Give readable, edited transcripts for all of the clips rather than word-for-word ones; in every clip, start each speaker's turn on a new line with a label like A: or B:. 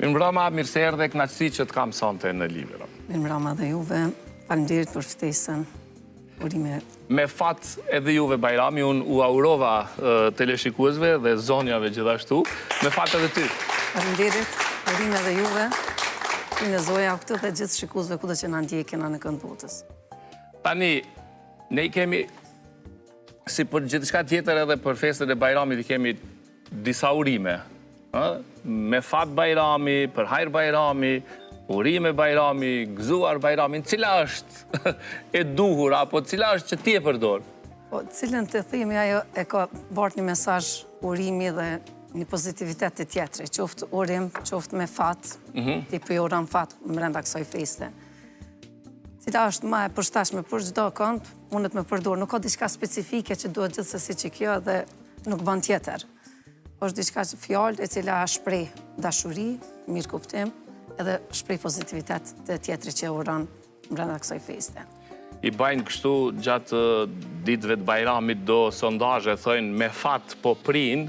A: Mirëmbrëma, mirë se erdhe, kënaqësi që të kam sonte në Libero.
B: Mirëmbrëma dhe juve, faleminderit për ftesën. Urime.
A: Me fat edhe juve Bajrami, unë u aurova teleshikuesve dhe zonjave gjithashtu, me fat edhe ty.
B: Faleminderit, urime edhe juve, në zoja këtu dhe gjithë shikuesve kudo që na ndjekin në kënd botës.
A: Tani, ne i kemi, si për gjithçka tjetër edhe për festën e Bajramit, i kemi disa urime. Me fat Bajrami, për hajr Bajrami, urime Bajrami, gëzuar Bajrami, cila është e duhur, apo cila është që ti e përdor?
B: Po, cilën të themi ajo e ka bart një mesazh urimi dhe një pozitivitet të tjetri, qoftë urim, qoftë me fat, ti për uran fat brenda kësaj feste. Cila është ma e përshtatshme për çdo kënd, mundet me përdor, nuk ka diçka specifike që duhet gjithsesi që kjo dhe nuk bën tjetër. Është diçka që fjalë e cila shpreh dashuri, mirë kuptim, edhe shpreh pozitivitet të tjetrit që uron brenda kësaj feste.
A: I bajnë kështu gjatë ditëve të Bajramit do sondazhe thojnë me fat po prin,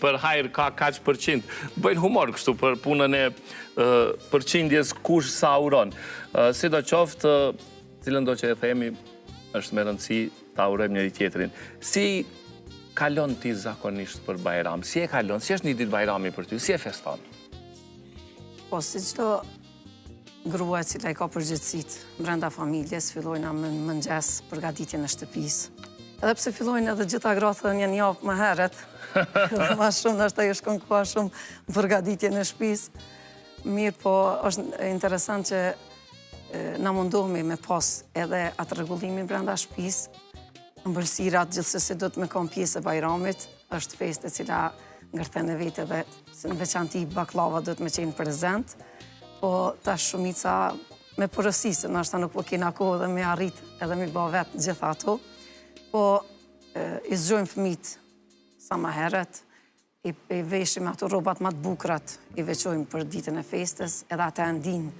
A: për hajr ka kaq përqind. Bëjnë humor kështu për punën e përqindjes kush sa uron. Sidoqoftë, cilën do që e themi, është me rëndësi ta urojmë njëri tjetrin. Si kalon ti zakonisht për Bajram? Si e kalon? Si është një ditë Bajrami për ty? Si e feston?
B: Po, si çdo grua e cila i ka përgjegjësitë brenda familjes, fillojnë me mëngjes përgatitjen e shtëpisë. Edhe pse fillojnë edhe gjitha gratë një javë më herët, dhe ma shumë nështë ajo shkon koha shumë përgatitjen e shtëpisë. Mirë, po është interesant që na mundohemi me pas edhe atë rregullimin brenda shtëpisë. Ëmbëlsirat gjithsesi do të me kanë pjesë e Bajramit, është festë e cila ngërthen e vete dhe në veçanti baklava do të me qenë prezent, po tash shumica me përësisë, nështë nuk po kena kohë dhe me arrit edhe me ba vetë gjitha ato, po i zgjojmë fëmijët sa ma heret, i veshim ato robat ma të bukrat, i veqojmë për ditën e festës, edhe ata e ndinë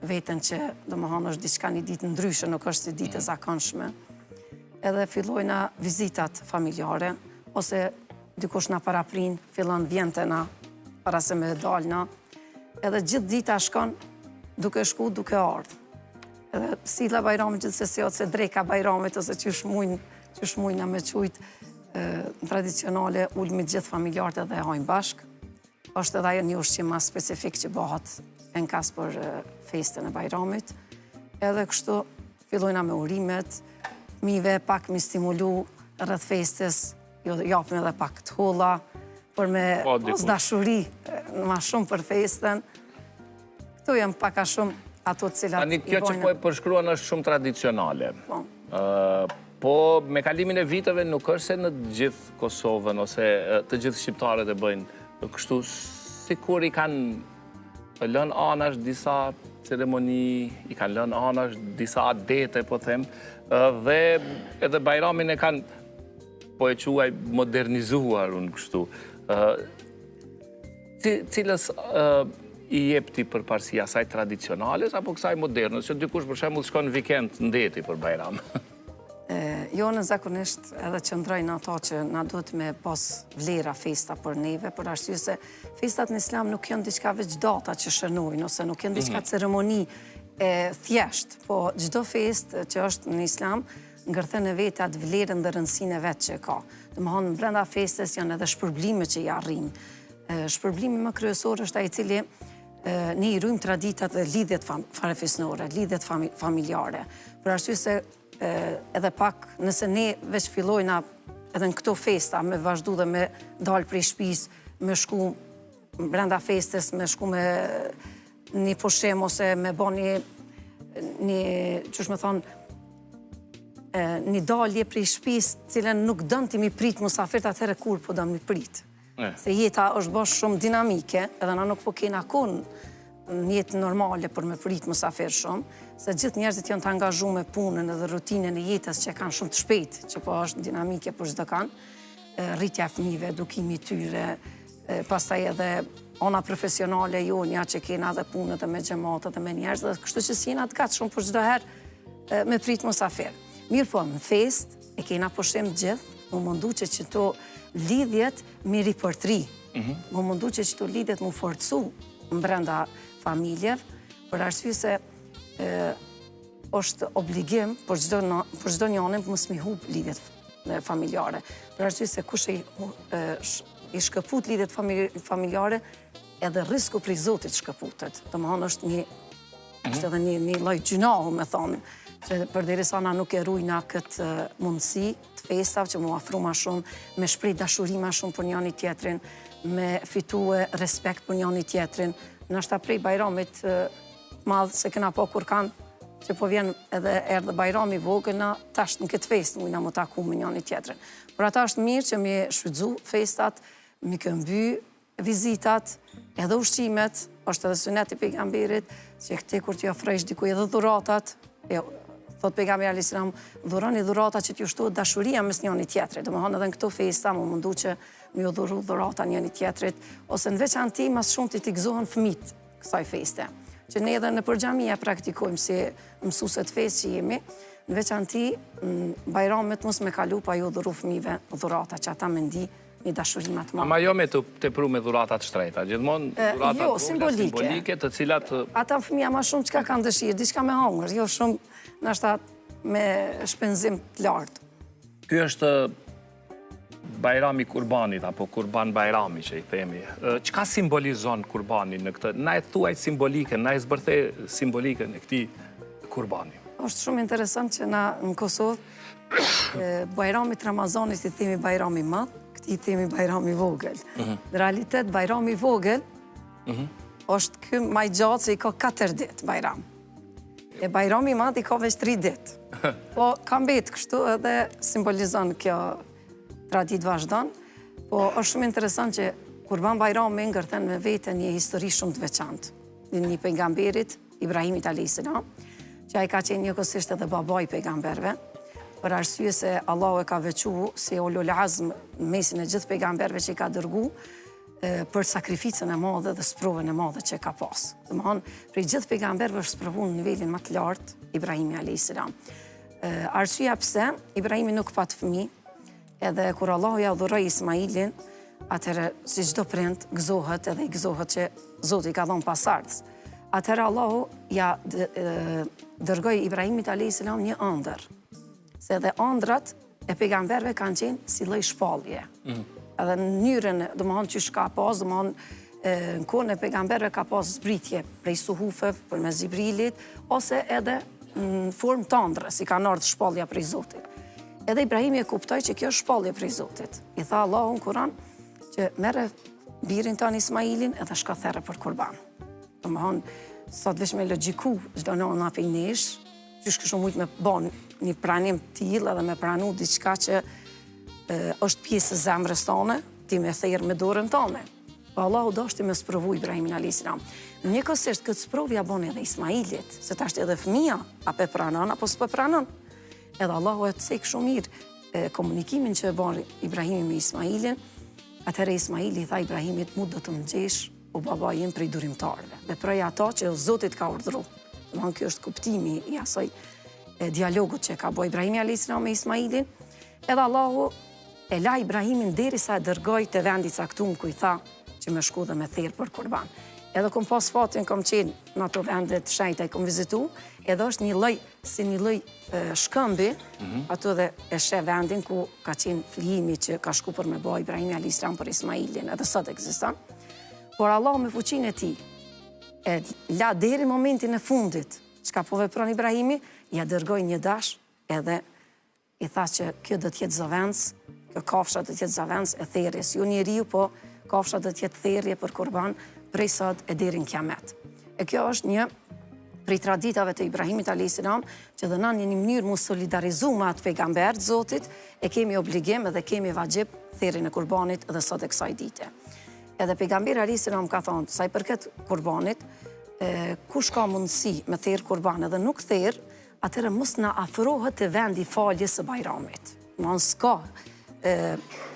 B: veten që do më hanë është diçka një ditë ndryshe, nuk është si ditë e zakonshme. Edhe fillojna vizitat familjare, ose dikush na paraprin, fillon vjente na, para se me dalna, edhe gjithë dita shkon duke shku, duke ardhë. Edhe silla Bajramit gjithsesi ose dreka Bajramit, ose qysh mujna me qujtë tradicionale, ulmi gjithë familjarët edhe hajnë bashk. Është edhe ajo një ushqim ma specifik që bëhat e në kas për festën e Bajramit. Edhe kështu fillojna me urimet, fëmijëve pak mi stimulu rreth festës, japim edhe pak të holla, për me pas dashuri ma shumë për festën. Këtu jam paka shumë ato cilat
A: i bojnë. Kjo që po e përshkruan është shumë tradicionale. Po, me kalimin e viteve nuk është se në gjithë Kosovën, ose të gjithë shqiptarët e bëjnë kështu, sikur i kanë lënë anash disa ceremoni, i kanë lënë anash disa adete, po them, dhe edhe Bajramin e kanë, po e quaj, modernizuar unë kështu. Cilës i jep ti përparësia, asaj tradicionales apo kësaj modernës, që dikush për shembull shkon në vikend ndeti për Bajram?
B: Jo, në zakonisht edhe qëndrojnë ato që na duhet me pas vlera festa për neve, për arsye se festat në Islam nuk janë diçka veç data që shënojnë, ose nuk janë diçka ceremoni e thjesht, po çdo festë që është në Islam ngërthen e vetë atë vlerën dhe rëndësinë e vetë që ka. Domethënë, brenda festës janë edhe shpërblime që i arrim. Shpërblimi më kryesor është ai i cili ne i rujmë traditat dhe lidhjet farefisnore, lidhjet familjare. Për arsye se edhe pak nëse ne veç fillojna edhe në këto festa me vazhdu dhe me dalë prej shtëpisë, me shku brenda festës, me shku me një pushim ose me bo një qysh me thonë, një dalje prej shtëpisë, cilën nuk dënë ti mi prit musafirët, atëherë kur po dënë mi prit. Se jeta është bërë shumë dinamike, edhe na nuk po kena kun në jetë normale për me prit musafirë shumë, se gjithë njerëzit janë të angazhu me punën edhe rutinën e jetës që kanë shumë të shpejt, që po është dinamike për çdo kanë, rritja e fëmijëve, edukimi i tyre, pastaj edhe ona profesionale jonja që kena edhe punën edhe me xhamatë edhe me njerëz, dhe kështu që si jena të gatshëm për çdo herë me prit musafir. Mirë po, në fest e kena pushim gjithë, më mundu që qëto lidhjet mi ripërtri, më mundu që qëto lidhjet më forcu, brenda familjeve, për arsye se është obligim për çdo njëri mos mi hub lidhjet familjare. Për arsye se kush i shkëput lidhjet familjare, edhe risku prej Zotit shkëputet. Domethënë është edhe një lloj gjunahu, me thonë, që përderisa na nuk e rujna këtë mundësi të festave që mu afru ma shumë, me shpreh dashuri ma shumë për njëri tjetrin, me fitue respekt për njëri tjetrin, nështë prej bajramit madh se kena po kur kanë që po vjen edhe erdhe bajrami vogël, na tash në këtë fest mujna mu taku me njëri tjetrin. Por ata është mirë që mi shfrytzu festat, mi këmby vizitat, edhe ushqimet, është edhe sunet i pejgamberit, që këti kur t'i ofrojsh dikuj edhe dhuratat, thot pejgamberi alayhis salam, dhuroni dhurata që t'ju shtohet dashuria mes njëri tjetrit. Domethënë edhe në këto festa mu mundu që mi u dhuru dhurata njëri tjetrit, ose në veçanti mas shumë t'i gëzohen fëmijët kësaj feste. Që ne edhe në përgjamia praktikojmë si mësueset festë që jemi, në veçanti bajramet mos me kalu pa ju dhuru fëmijëve dhurata që ata me ndi një dashuri më të madhe.
A: Ama jo me të tepru me dhuratat shtrejta, gjithmonë dhuratat
B: jo, simbolike,
A: të cilat...
B: Ata fëmija ma shumë çka kanë dëshirë, diçka me hongër, jo shumë nashta me shpenzim të lartë.
A: Ky është bajrami kurbanit, apo kurban bajrami që i themi. Çka simbolizon kurbani në këtë? Na e thuaj simbolike, na e zbërthe simbolike në këtij kurbani.
B: Është shumë interesant që na në Kosovë bajramit Ramazanit i themi bajrami madh, këtij i themi bajrami vogël. Në realitet bajrami vogël është ky më i gjatë se i ka 4 ditë bajram. E bajrami madh i ka veç 3 ditë. Po ka mbet kështu edhe simbolizon kjo tradit vazhdon, po është shumë interesant që Kurban Bajrami ngërthen me vete një histori shumë të veçantë. Një pejgamberit, Ibrahimit alayhis salam, që ai ka qenë njëkohësisht edhe baba i pejgamberve, për arsye se Allahu e ka veçuar si ulul azm mesin e gjithë pejgamberve që i ka dërgu për sakrificën e madhe dhe sprovën e madhe që ka pas. Domethënë, prej gjithë pejgamberve është sprovuar në nivelin më të lartë Ibrahimi alayhis salam. Arsyeja pse Ibrahimi nuk pat fëmijë, edhe kur Allahu ja dhuroi Ismailin, atëherë si çdo prind gëzohet edhe i gëzohet që Zoti i ka dhënë pasardhës. Atëherë Allahu ja dërgoi Ibrahimit alayhis salam një ëndër. Se edhe ëndrat e pejgamberëve kanë qenë si lloj shpallje. Edhe në mënyrën, domethënë që ka pas, domethënë në kohën e pejgamberëve ka pas zbritje prej suhufeve përmes Xhibrilit, ose edhe në formë të ëndrës, i kanë ardhur shpallja prej Zotit. Edhe Ibrahimi e kuptoi që kjo është shpallje prej Zotit. I tha Allahu në Kur'an që merre birin tani Ismailin edhe shko therrë për kurban. Domethënë, sot veç me logjiku çdo nona prej nesh, që kështu mund me bën një pranim të tillë edhe me pranu diçka që është pjesë e zemrës tonë, ti me therr me dorën tonë. Po Allahu doshti me sprovu Ibrahimin alayhis salam. Njëkohësisht këtë sprovë ja bën edhe Ismailit, se tash edhe fëmia apo e pranon apo s'po pranon. Edhe Allahu e cek shumë mirë komunikimin që e bën Ibrahimi me Ismailin, atëherë Ismaili i tha Ibrahimit, mu do të më gjesh o baba jem prej durimtarëve. Dhe prej ato që Zotit ka urdhëruar. Domethënë ky është kuptimi i asaj dialogut që ka bërë Ibrahimi alayhis salam me Ismailin. Edhe Allahu e la Ibrahimin derisa e dërgoi te vendi i caktuar ku i tha që më shku dhe me therr për kurban. Edhe kom pas fatin, kom qenë në ato vendet të shenjta, i kom vizitu, edhe është një lloj, si një lloj shkëmbi, ato dhe e sheh vendin ku ka qenë flijimi që ka shku për me bë Ibrahimi alayhis salam për Ismailin, edhe sot ekziston. Por Allah me fuqinë e tij e la deri në momentin e fundit, çka po vepron Ibrahimi, ja dërgoi një dash, edhe i tha që kjo do të jetë zëvendës, kjo kafsha do të jetë zëvendës e therrjes, jo njeriu, po kafsha do të jetë therrje për kurban prej sot e deri në kiamet. E kjo është një prej traditave të Ibrahimit alayhis salam, që dhe na në një mënyrë mu solidarizu me atë pejgamber të Zotit, e kemi obligim edhe kemi vajxhib therrjen e kurbanit edhe sot e kësaj dite. Edhe pejgamberi alayhis salam ka thonë, sa i përket kurbanit, kush ka mundësi me therr kurban edhe nuk therr, atëherë mos na afrohet te vendi faljes së bajramit. Mos s'ka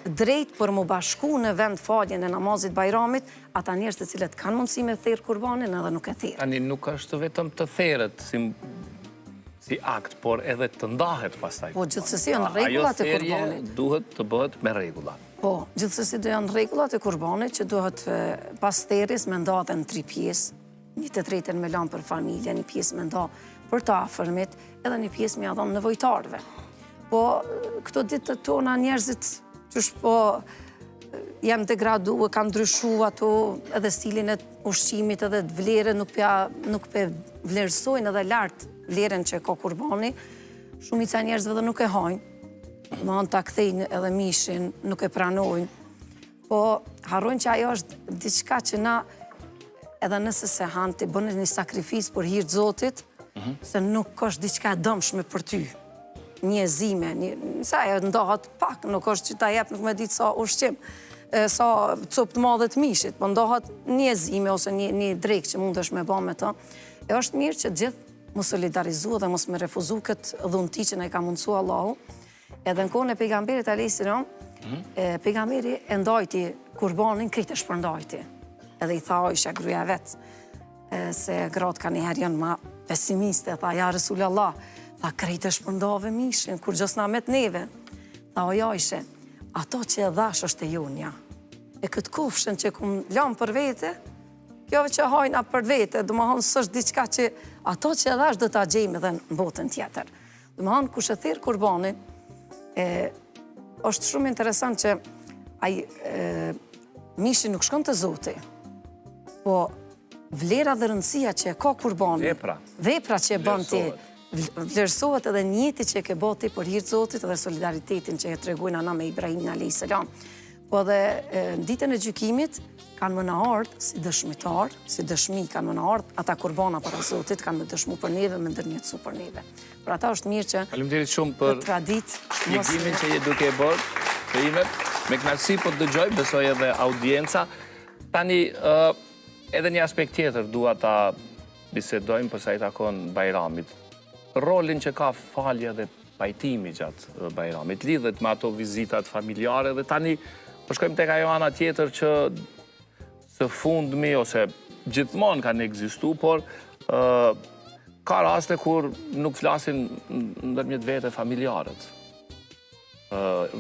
B: drejt për mu bashku në vend faljen e namazit bajramit, ata njerëz të cilët kanë mundësi me therr kurbanin edhe nuk e therr.
A: Tani nuk është vetëm të therrët, si akt, por edhe të ndahet pastaj.
B: Po, gjithsesi janë rregullat e kurbanit.
A: Ajo thërje duhet të bëhet me rregulla.
B: Po, gjithsesi do janë rregullat e kurbanit që duhet pas therrjes me ndahen në 3 pjesë, një të tretën me lanë për familje, një pjesë me nda për të afërmit, edhe një pjesë me ia dhënë nevojtarëve. Po, këto ditë tona njerëzit qysh po janë degraduar, kanë ndryshuar ato edhe stilin e ushqimit edhe vlerën nuk pe vlerësojnë edhe lart vlerën që ka kurbani. Shumica e njerëzve dhe nuk e hajnë. Më ta kthejnë edhe mishin, nuk e pranojnë. Po harrojnë që ajo është diçka që na edhe nëse se hanë të bënë një sakrifis për hir të Zotit, se nuk është diçka e dëmshme për ty. Një zime, sa e ndohet pak, nuk është që ta jep nuk me ditë sa ushqim, sa copë të madhe të mishit, po ndohet një zime ose një drejk që mund është me ba me të. E është mirë që gjithë më solidarizu dhe mos me refuzu këtë dhunti që ne ka mundësu Allahu. Edhe në kohën e pejgamberit a.s. Pejgamberi e ndajti kurbanin krejt e shpërndajti. Edhe i tha isha gruaja vetë, se gratë ka njëherë janë ma pesimiste, tha ja Resulallah, tha krejt e shpërndave mishin, kur gjësna me të neve. Tha o ja ishe, ato që e dhash është e jonja. E këtë kufshën që kum lamë për vete, kjo që hajna për vete, dhe më hanë sështë diqka që ato që e dhash dhe ta gjejmë edhe në botën tjetër. Dhe më hanë kush e thirë kurbanin, është shumë interesant që mishi nuk shkon të Zoti, po vlera dhe rëndësia që e ka kurbani, vepra që e bën ti, vlerësohet edhe njëti që e ke boti për hir të Zotit edhe solidaritetin që e tregojnë ana me Ibrahimin a.s. Po edhe në ditën e gjykimit kanë më në ardhë si dëshmitar, si dëshmi kanë më në ardhë, ata kurbana para Zotit kanë më dëshmu për neve, më ndërmjetësu për neve. Për ata është mirë që
A: faleminderit shumë për shpjegimin që je duke e bërë, të ime, me kënaqësi po të dëgjoj, besoj edhe audienca. Tani, edhe një aspekt tjetër dua ta bisedojmë për sa i takon Bajramit. Rolin që ka falja dhe pajtimi gjatë Bajramit, lidhet me ato vizitat familjare dhe tani po shkojmë tek ajo ana tjetër që së fundmi ose gjithmonë kanë ekzistuar, por ka raste kur nuk flasin ndërmjet vete familjarët.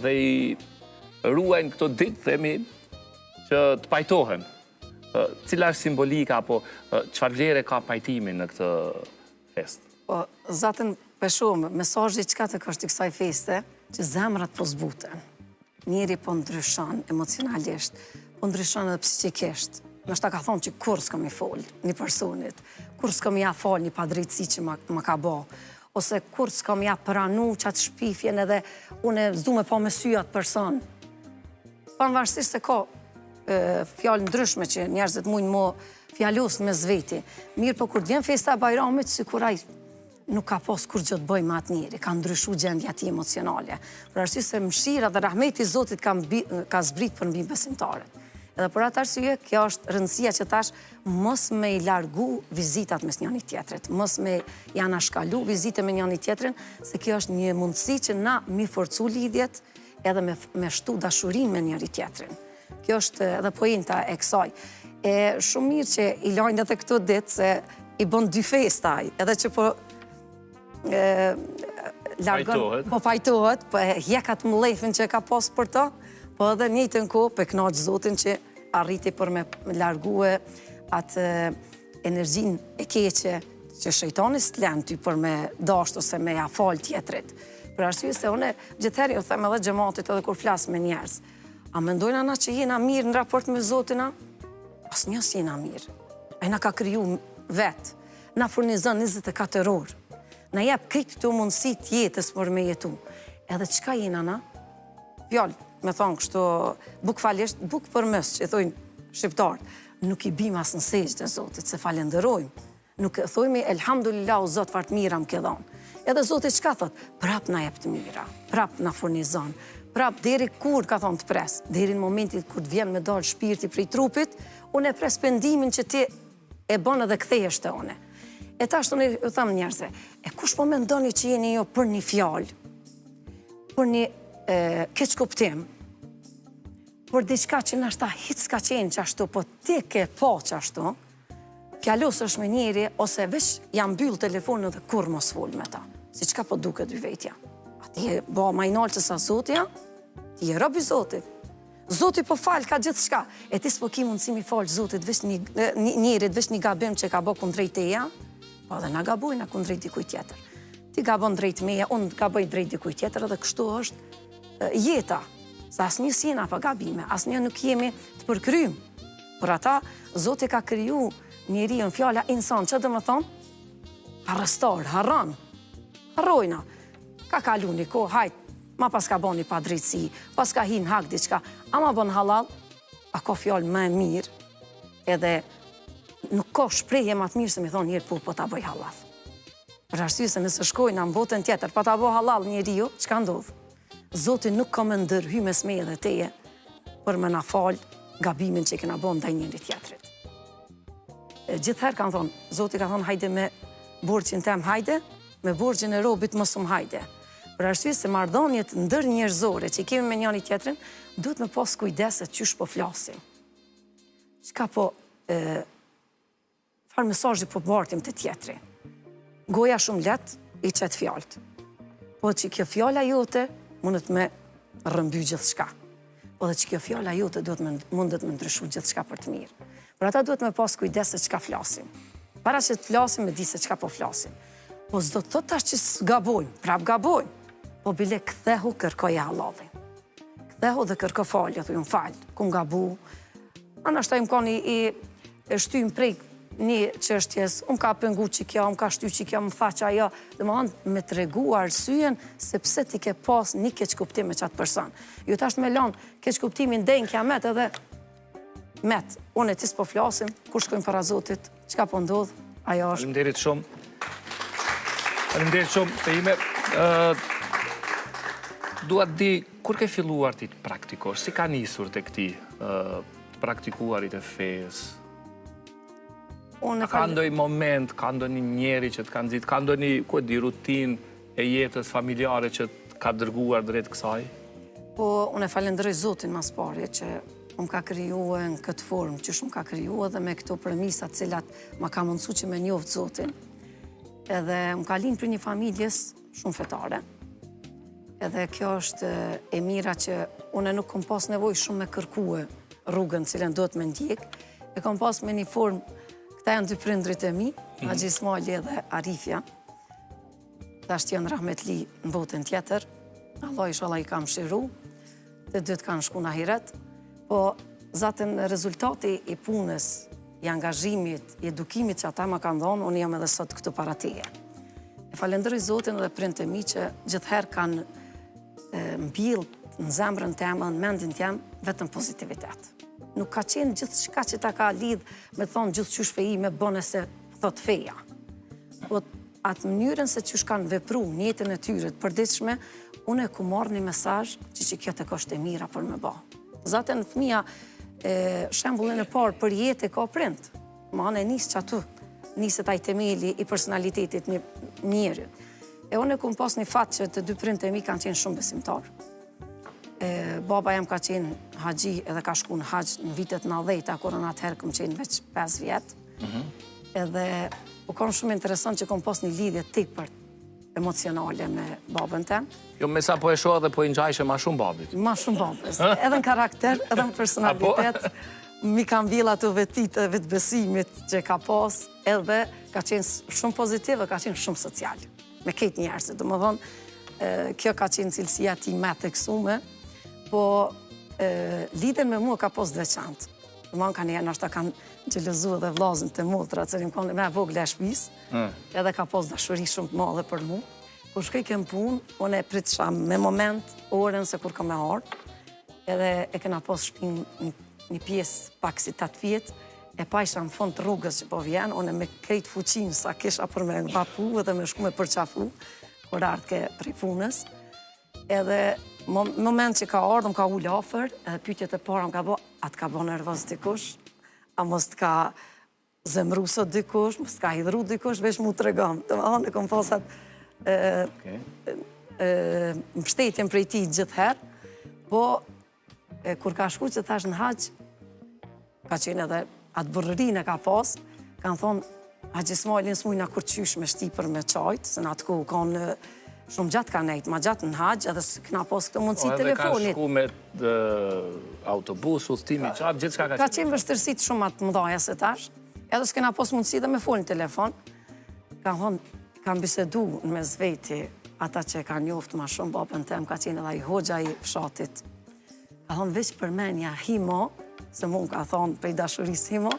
A: Dhe i ruajnë këto ditë, themi, që të pajtohen. Cila është simbolika apo çfarë vlere ka pajtimi në këtë fest?
B: Po, zatën peshomë, mesazhi çka të kështë i kësaj feste, që zemrat po zbuten. Njeri po ndryshon emocionalisht, po ndryshon edhe psikikisht. Nështë ta ka thonë që kur s'kam i folë një personit, kur s'kam ja folë një padrejtësi që ma ka bo, ose kur s'kam ja pranu qatë shpifjen edhe une zdu me po me syjat person. Pavarësisht se ka fjallë ndryshme që njerëzit mujnë mo fjallus me zveti. Mirë, po kur t'vjen festa e Bajramit, si kur aj nuk ka pos kur gjë të bëj me atë njeri, ka ndryshu gjendja ti emocionale. Për arsye se mëshira dhe rahmeti Zotit ka zbrit për mbi besimtarët. Edhe për atë arsye, kjo është rëndësia që tash mos me i largu vizitat mes njëri tjetrit, mos me janë ashkalu vizite me njëri tjetrin, se kjo është një mundësi që na mi forcu lidhjet edhe me shtu dashurin me njëri tjetrin. Kjo është edhe pojinta e kësaj. E shumë mirë që i lajnë edhe këto ditë, se i bën dy festaj, edhe që po po pajtohet, po hjekat mlefin që ka pas për të, po edhe njëjtën kohë pe knaq Zotin që arriti për me largue atë energjin e keqe që shejtani s'len ty për me dasht ose me ja fal tjetrit. Për arsye se une gjithëherë u them edhe xhamatit edhe kur flas me njerëz. A mendojnë ana që jena mirë në raport me Zotin? Asnjë s'jena mirë. Ai na ka kriju vet. Na furnizon 24 orë. Na jep këtë këtu mundësi tjetës për me jetu. Edhe qka jena na? Fjallë, me thonë kështu, buk falisht, buk për mësë, që i thujnë shqiptarët, nuk i bim as në sejtë e Zotit, se falenderojmë. Nuk e thujmi, elhamdulillahu, Zotë fartë mira më këdhonë. Edhe Zotit qka thot? Prap na jep të mira, prap na furnizon, prap deri kur, ka thonë të pres, deri në momentit kur të vjen me dalë shpirti prej trupit, unë e pres pendimin që ti e bon edhe kthehesht të une. E ta shtu u thamë njerëzve, e kush po me ndoni që jeni jo për një fjallë, për një keq kuptim, për diçka që nashta hit s'ka qenë qashtu, po ti ke po qashtu, fjallus është me njeri, ose veç jam byllë telefonin dhe kur mos full me ta. si qka po duke dy vetja. A ti e bo ma i nalë që sa Zotja, ti e robi Zotit. Zotit po falë ka gjithë shka. E ti s'po ki mundësi mi falë Zotit njerit veç një gabim që ka bo kundrejt teja, po dhe na gabojna kundrejt dikuj tjetër. Ti gabon drejt meja, unë gaboj drejt dikuj tjetër, edhe kështu është jeta. Se asë një s'jena pa gabime, asë një nuk jemi të përkrym. Por ata, Zotit ka kriju njeri në fjalla insan, që dhe më thonë? Harëstar, harran. Harrojna. Ka kalu një ko, hajt, ma pas ka bon një pa drejtësi, pas ka hin hak diqka, ama bon halal, a ka fjallë më mirë, edhe nuk ka shpreje më të mirë se mi thonë njërë po ta bëj halal. Për arsye se nëse shkojna në botën tjetër, pa ta bëj halal njeri jo, që ka ndodhë? Zotin nuk ka më ndërhy mes me edhe teje për më na falë gabimin që i kena bo ndaj njëri tjetrit. Gjithëherë kanë thonë, Zoti ka thonë hajde me borxhin tem hajde, me borxhin e robit mosum hajde. Për arsye se marrëdhëniet ndër njerëzore që i kemi me njëri tjetrin, duhet me pas kujdes se çysh po flasim. Çka po farë mesazhi po bartim të tjetri. Goja shumë let i qet fjallët. Po që kjo fjalla jote mundet me rrëmby gjithë shka. Po dhe që kjo fjalla jote mundet me ndryshu gjithë shka për të mirë. Për ata duhet me pas kujdes se qka flasim. Para që të flasim, me di se qka po flasim. Po s'do të thot tash që s'gabojmë, prap gabojmë. Po bile kthehu kërkoj e halalin. Kthehu dhe kërko falje, thuj unë falj, ku ngabu. Anashta im koni i shtyjmë prej një çështjes, unë ka pëngu që kjo, unë ka shty që kjo, më tha që ajo, dhe më hanë me të regu arsyen se pse ti ke pas një keq kuptim me qatë person. Ju tash me lanë keq kuptimin dhejnë kja met edhe met, unë e ti s'po flasim, kur shkojmë para Zotit, qka po ndodhë, ajo është.
A: Faleminderit shumë. Faleminderit shumë, të ime. Dua të di, kur ke filluar ti të praktikosh, si ka nisur të këti të praktikuarit e fesë? Ka ndoj moment, ka ndoj një njeri që të kanë zitë, ka ndoj një rutin e jetës familjare që të ka dërguar drejt kësaj?
B: Po, unë e falenderoj Zotin mas pari që më ka kryuë në këtë formë, që shumë ka kryuë dhe me këto premisat cilat ma ka mundësu që me njoftë Zotin. Edhe më ka linë për një familjes shumë fetare. Edhe kjo është e mira që unë nuk kom pas nevoj shumë me kërkue rrugën cilën do të me ndjek. E kom pas me një formë. Këta janë dy prindrit e mi, Haxhi Ismaili dhe Arifja. Ta është janë rahmetli në botën tjetër. Allah inshallah i kam shiru. Të dytë kanë shku në ahiret. Po, zaten rezultati i punës, i angazhimit, i edukimit që ata ma kanë dhonë, unë jam edhe sot këtu para teje. E falenderoj Zotin dhe prindët e mi që gjithherë kanë mbill në zemrën temë, në mendin temë, vetëm pozitivitet. Nuk ka qenë gjithë shka që ta ka lidhë me thonë gjithë qysh feji me bëne se thot feja. Po atë mënyrën se qysh kanë vepru njëtën e tyre të përditshme, unë e ku marrë një mesazh që kjo të kështë e mira për me ba. Zaten fëmija shembullin e parë për jetë e ka prind. Ma anë e nisë që atu, nisët aj temeli i personalitetit njërit. E unë e ku më pas një fatë që të dy prindët e mi kanë qenë shumë besimtarë. Baba jam ka qenë haxhi edhe ka shku në haxh në vitet 90, kur në atëherë këm qenë veç 5 vjetë. Edhe u konë shumë interesant që kom pas një lidhje tepër emocionale me babën tem.
A: Jo, me sa po e shoha dhe po i ngjajshe ma shumë babit.
B: Ma shumë babës. Edhe në karakter, edhe në personalitet. Mi kam vjela të vetit e vetbesimit që ka pas, edhe ka qenë shumë pozitive, ka qenë shumë social. Me ketë njerëzit. Do më thonë, kjo ka qenë cilësia ti me të kësume, po lidhen me mua ka pas dveçantë. Do më kanë njerë nështë ta kanë gjelëzu edhe vlazën të motra, cërim konë me vogle e shpis, edhe ka pas dashuri shumë të madhe për mu. Kur shkoj kem punë, unë e pritësha me moment, orën se kur ka me ardhë, edhe e kena pas shpin një pjesë pak si 8 vjetë, e pa isha në fund të rrugës që po vjenë, unë me krejt fuqinë sa kisha për me vapu edhe me shku me përqafu, kur ardhë ke prej punës. Edhe moment që ka ardhë, më ka ullë afer, edhe pyetjet e para më ka bo, a të ka bo nervoz dikush, a mos të ka zemrusët dikush, mos të ka hidhru dikush, veç mu të regam. Të më hanë e kom pasat mbështetjen prej ti gjithëherë, po kur ka shku që thash në haxh, ka qenë edhe atë bërërinë e ka pas, kanë thonë, A gjismojlin s'mujna kur qysh me shtipër me qajt, se në atë ku kanë shumë gjatë ka nejtë, ma gjatë në haqë, edhe s'kna pos këtë mundësi telefonit.
A: Edhe ka shku me autobus, udhtimi, qatë, gjithë s'ka
B: Ka qenë vështërësit shumë atë mëdhaja se tash, edhe s'kena pos mundësi dhe me folin telefon. Kam bisedu në mes veti, ata që ka njoftë ma shumë babën tem, ka qenë edhe i hoxha i fshatit. Ka thonë veç për menja himo, se mund ka thonë prej dashuris himo,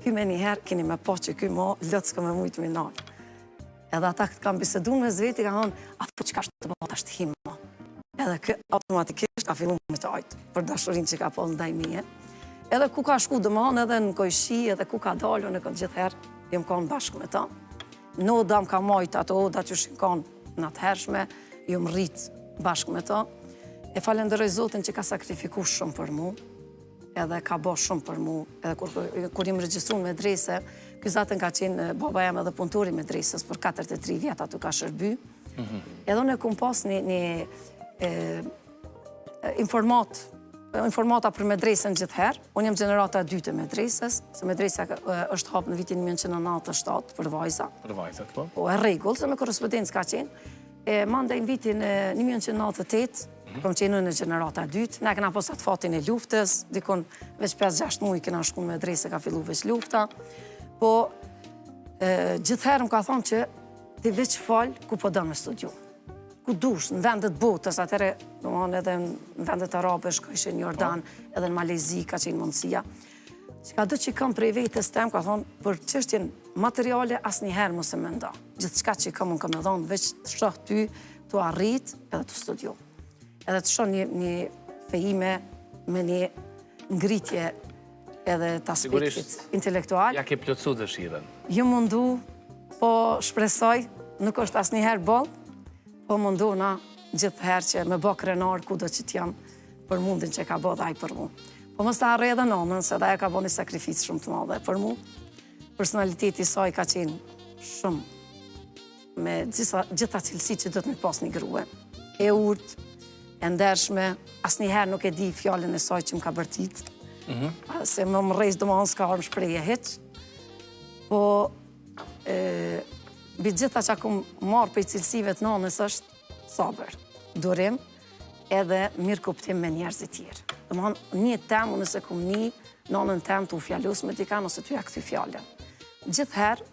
B: ky me njëherë keni me po që ky mo lëtë s'ka me mujtë minarë. Edhe ata këtë kam bisedu në mes veti, ka thonë, atë po që ka shtë të bota është himo. Edhe kë automatikisht ka fillu me qajtë për dashurin që ka po në dajmije. Edhe ku ka shku dëmanë, edhe në kojshi, edhe ku ka dalë, në këtë gjithherë, jem konë bashkë me ta. Në oda më ka majtë ato oda që shikonë në atë hershme, ju më rritë bashkë me ta. E falenderoj Zotin që ka sakrifiku shumë për mu, edhe ka bo shumë për mu, edhe kur im regjistru në medrese, këzatën ka qenë baba jam edhe punëtori medresës për 43 vjetë atu ka shërby. Edhe unë e kum pas një informata për medresën gjithherë. Unë jem gjenerata 2 të medresës, se medresa është hapë në vitin 1997 për vajza.
A: Për vajzat, po?
B: Po, e regull, se me korespondencë ka qenë. Mandej në vitin 1998, kom qenë në gjenerata 2, ne këna posat fatin e luftës, dikon veç 5-6 muj këna shku në medresë ka fillu veç lufta. Po, gjithherë më ka thonë që ti veç falë ku po dëmë studiu. Ku dush, në vendet botës, atëre, edhe në vendet arabesh, ka ishe në Jordan, edhe në Malezi, ka qenë mundësia. Që ka do që kam prej vetës tem, ka thonë, për çështjen materiale, as njëherë mu se më nda. Gjithë qka që kam unë kam e dhonë, veç të shoh ty, të arrit, edhe të studiu. Edhe të shoh një fejime me një ngritje edhe të aspektit intelektual.
A: Ja ke plotsu dëshiren.
B: Ju mundu, po shpresoj, nuk është as njëherë bollë, po mundu na gjithë herë që me bë krenar ku do që t'jam për mundin që ka bë dhe aj për mu. Po mos të arrej edhe nonën, se dhe e ka bë një sakrificë shumë të madhe për mu. Personaliteti saj ka qenë shumë me gjitha cilësi që do të me pas një grue. E urt, e ndershme, as njëherë nuk e di fjallën e saj që më ka bërtit. Se më rejzë do më s'ka armë shpreje heq. Po, bi gjitha që akum marë për i cilësive të nonës është sabër, durim, edhe mirë kuptim me njerëzit tjerë. Dhe më hanë një temë, nëse kum një, nonën temë të u fjallus me dika, nëse të ja këty fjallën. Gjithherë,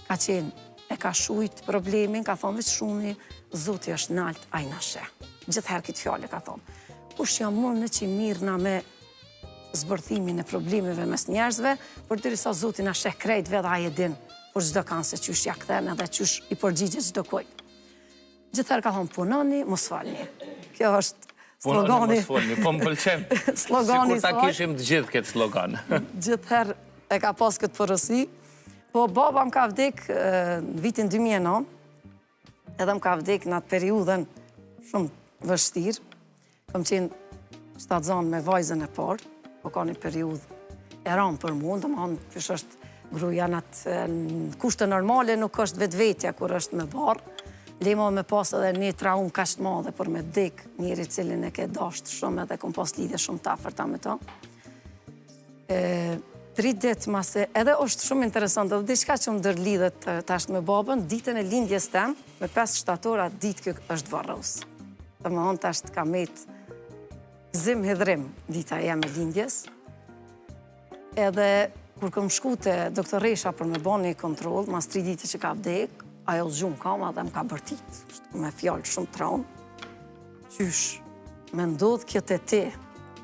B: ka qenë, e ka shujt problemin, ka thonë veç shumë, Zoti është nalt, a i nashe. Gjithherë këtë fjallë ka thonë. Kush jam mund në që mirë na me zbërthimin e problemeve mes njerëzve, për diri sa Zoti na sheh krejtve dhe a e din, por çdo kanë se qysh ja kthen edhe qysh i përgjigjet çdo kujt. Gjithherë ka thonë punoni, mos falni. Kjo është slogani.
A: Punoni, mos falni, po më pëlqen.
B: Slogani
A: sikur ta kishim të gjithë këtë slogan.
B: Gjithherë e ka pas këtë porosi. Po baba më ka vdek në vitin 2009, edhe më ka vdek në atë periudhen shumë vështirë. Kam qenë shtatzanë me vajzën e parë, po ka një periudhë e ramë për mund, dhe më hanë pësh është gruja në kushte normale, nuk është vetvetja kur është me barë. Lemo me pas edhe një traumë kashtë madhe për me dek njëri cilin e ke dasht shumë edhe kom pas lidhe shumë të afërta me ta. 3 ditë mase, edhe është shumë interesant, edhe diçka që më dërlidhet tash me babën, ditën e lindjes tem, me 5 shtatora, ditë kjo është varros. Dhe më hanë tash të kamet gzim hidrim dita jam e lindjes. Edhe kur këm shku të doktoresha për me bo një kontrol, mas 3 ditë që ka vdek, ajo zgjumë kama dhe më ka bërtit. Me fjallë shumë traumë. Qysh, me ndodhë kjo të ti,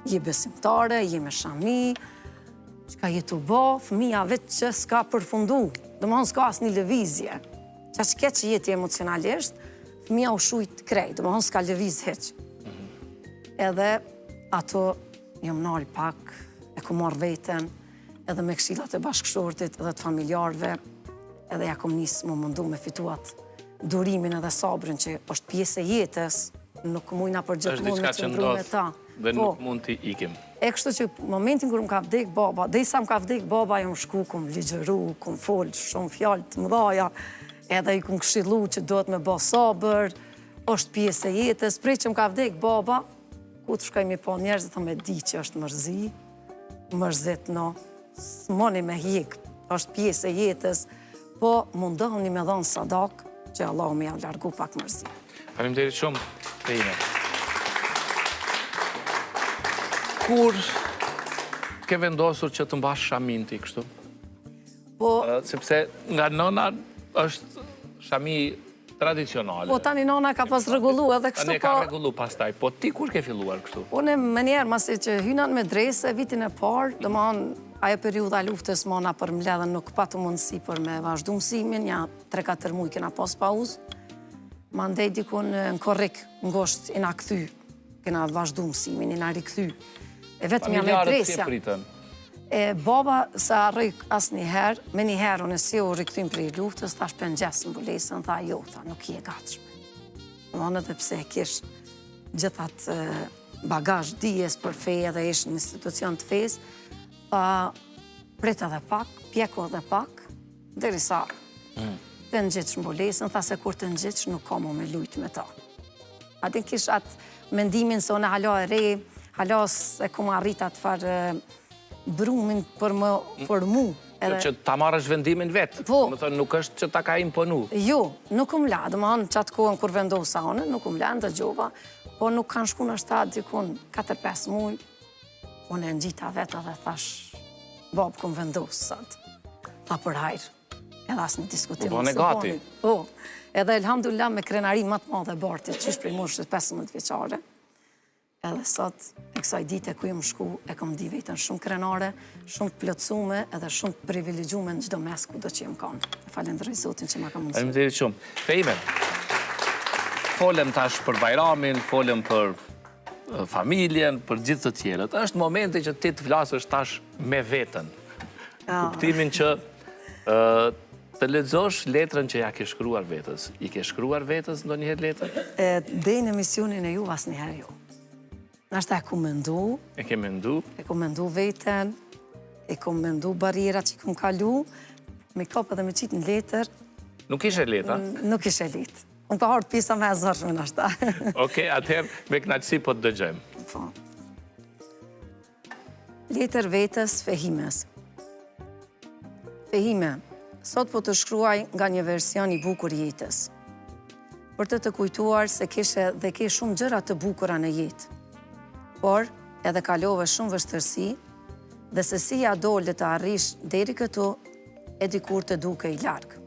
B: je besimtare, je me shami, që ka jetu bo, fëmija vetë që s'ka përfundu, dhe më s'ka asë një lëvizje. Qa që ke që jeti emocionalisht, fëmija u shujt krej, dhe më s'ka lëviz heq. Edhe ato jam nalë pak, e ku marrë veten, edhe me këshillat e bashkëshortit edhe të familjarve, edhe ja kom njësë më mundu me fituat durimin edhe sabrin që është pjesë e jetës, nuk mujna për gjithë mund me qëndru me ta.
A: Dhe nuk mund t'i ikim.
B: E kështu që momentin kërë më ka vdek baba, dhe i sa më ka vdek baba, jam shku, kum ligjeru, kum folë, shumë fjallë të mëdhaja, edhe i kum këshilu që do të me ba sabër, është pjesë e jetës, prej që më ka vdek baba, ku të shkaj mi po njerëzit, me di që është mërzi, mërzit no, s'moni me hjek, është pjesë e jetës, po mundohuni me dhënë sadak që Allahu më ja largu pak mërzi.
A: Faleminderit shumë, Feime. Kur ke vendosur që të mbash shamin ti kështu?
B: Po,
A: Sepse nga nëna është shami tradicionale.
B: po tani nona ka pas rregullu edhe kështu
A: Ne ka
B: po.
A: rregullu pastaj, po ti kur ke filluar kështu?
B: Unë më njerë, masi që hynan me drese, vitin e parë, do më ajo periuda luftës më na për mbledhen nuk patu mundësi për me vazhdu mësimin, ja 3-4 muj kena pas pauzë. Ma ndej dikun në korrik, ngosht, ina këthy, kena vazhdu mësimin, ina rikëthy. E vetëm ja me
A: Familjarët si e
B: dresja.
A: pritën?
B: E baba sa rrik asë njëherë, me njëherë unë si u rikëthym për i luftës, thash për në gjesë në bulesën, tha jo, tha nuk i e gatshme. Në anë edhe pse kish gjithat bagazh dijes për feje dhe ishë në institucion të fejës, tha prit edhe pak, pjeku edhe pak, dheri sa të nëgjitsh në bulesën, tha se kur të nëgjitsh nuk ka mu me lujt me ta. Atin kish atë mendimin se unë hala e re, hala se ku ma arrit atë farë brumin për më formu.
A: Që ta marrësh vendimin vetë.
B: Po.
A: Më thënë, nuk është që ta ka imponu.
B: Jo, nuk më la, dhe më anë qatë kohën kur vendosa anë, nuk më la në dëgjova, po nuk kanë shku në shtatë dikun 4-5 muj, unë e në gjita vetë dhe thash, babë këmë vendosat, tha për hajrë, edhe asë një diskutim.
A: Po, bane gati.
B: Po, edhe elhamdulillah me krenari matë madhe bartit, që ishë prej moshës 15 vjeqare, edhe sot, e kësaj dite ku jëmë shku, e kom di vetën shumë krenare, shumë plotësume, edhe shumë privilegjume në gjdo mes ku do që jëmë kanë. Falenderoj Zotin që ma ka mundësu.
A: Faleminderit shumë. Feime, folëm tash për Bajramin, folëm për familjen, për gjithë të tjerët. Është momenti që ti të flasësh tash me vetën. Kuptimin që të lexosh letrën që ja ke shkruar vetës. I ke shkruar vetës ndonjëherë letrën?
B: Dhe në misionin e ju asnjëherë jo. Nashta e ku mendu,
A: E ke mendu?
B: e ku mendu veten, e ku mendu barierat që i kum kalu, me kap edhe me qitë në letër,
A: Nuk ishe letra?
B: nuk ishe letë. Unë ka hartë pisa me e zërshme nashta.
A: Okej, atëherë me kënaqësi po të dëgjojmë.
B: Po. Letër vetës Fehimes. Fehime, sot po të shkruaj nga një version i bukur jetës. Për të kujtuar se kishe dhe ke shumë gjëra të bukura në jetë. Por, edhe kalove shumë vështërsi, dhe se si ja dole të arrish deri këtu, e dikur të duke i largë.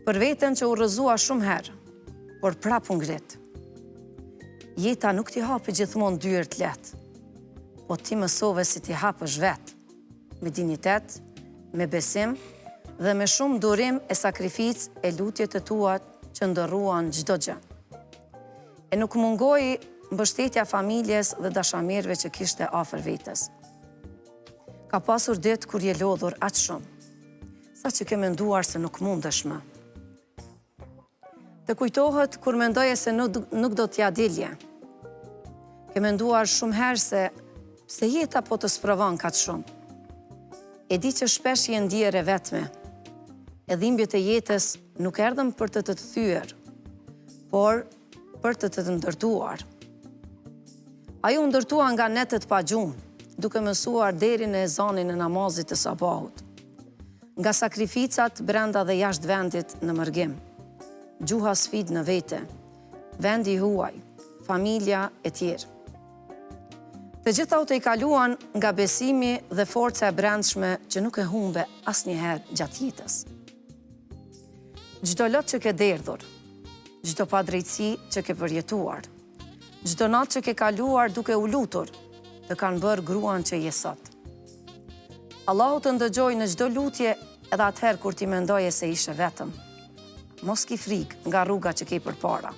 B: Për vetën që u rëzua shumë herë, por prap u ngrit. Jeta nuk t'i hapi gjithmonë dyert letë, po ti mësove si t'i hapësh vetë, me dignitet, me besim dhe me shumë durim e sakrific e lutjet të tua që ndërruan çdo gjë. E nuk mungoi mbështetja familjes dhe dashamirëve që kishte afër vetes. Ka pasur ditë kur je lodhur aq shumë, sa që ke menduar se nuk mundesh më. Të kujtohet kur mendoje se nuk do t'ja dilje. Ke menduar shumë herë se pse jeta po të sprovon kaq shumë. E di që shpesh je ndjer e vetme. E dhimbjet e jetës nuk erdhën për të të thyer, por për të të ndërtuar. Ajo u ndërtua nga netët pa gjumë, duke mësuar deri në ezanin e namazit të sabahut. Nga sakrificat brenda dhe jashtë vendit në mërgim. Gjuha sfid në vete, vendi huaj, familja e tjerë. Të gjitha u të i kaluan nga besimi dhe forca e brendshme që nuk e humbe asnjëherë gjatë jetës. Çdo lot që ke derdhur, çdo padrejtësi që ke përjetuar, çdo natë që ke kaluar duke u lutur, të kanë bërë gruan që je sot. Allahu të ndëgjoj në çdo lutje edhe atëherë kur ti mendoje se ishe vetëm. Mos ki frikë nga rruga që ke përpara.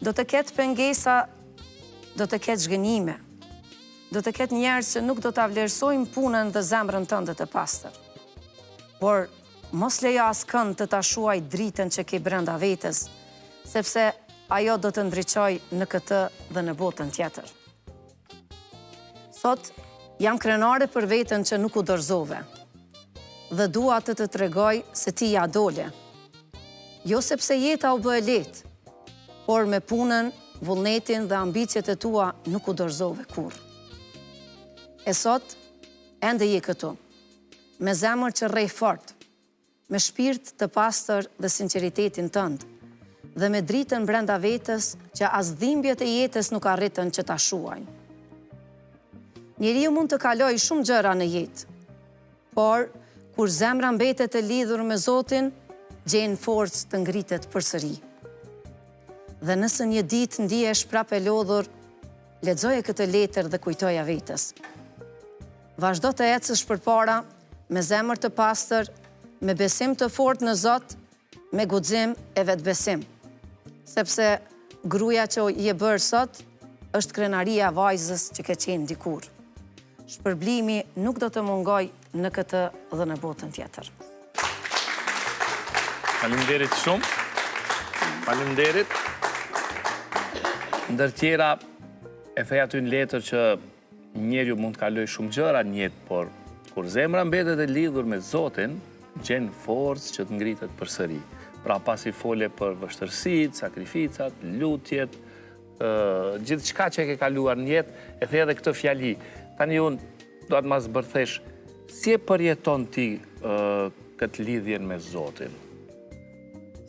B: Do të ketë pengesa, do të ketë zhgënjime, do të ketë njerëz që nuk do ta vlerësojnë punën dhe zemrën tënde të pastër. Por mos lejo askënd të ta shuaj dritën që ke brenda vetes, sepse ajo do të ndriçoj në këtë dhe në botën tjetër. Sot jam krenare për veten që nuk u dorëzove dhe dua të të tregoj se ti ja dole. Jo sepse jeta u bë e lehtë, por me punën, vullnetin dhe ambicjet e tua nuk u dorëzove kurrë. E sot, ende je këtu, me zemër që rrej fort, me shpirt të pastër dhe sinceritetin tënd, dhe me dritën brenda vetës që as dhimbjet e jetës nuk arritën që ta shuajnë. Njeriu mund të kalojë shumë gjëra në jetë, por kur zemra mbetet e lidhur me Zotin, gjen forcë të ngritet përsëri. Dhe nëse një ditë ndihesh prapë e lodhur, lexoje këtë letër dhe kujtoja vetës. Vazhdo të ecësh përpara me zemër të pastër, me besim të fortë në Zot, me guxim e vetbesim. Sepse gruaja që je bërë sot është krenaria e vajzës që ke qenë dikur. Shpërblimi nuk do të mungoj në këtë dhe në botën tjetër.
A: Faleminderit shumë. Faleminderit. Ndër tjera, e thej aty në letër që njeriu mund të kaloj shumë gjëra në jetë, por kur zemra mbetet e lidhur me Zotin, gjen forcë që të ngritet përsëri. Pra pasi fole për vështërsitë, sakrificat, lutjet, gjithçka që e ke kaluar në jetë, e thej edhe këtë fjali. Tani unë do të ma zbërthesh, si e përjeton ti këtë lidhjen me Zotin?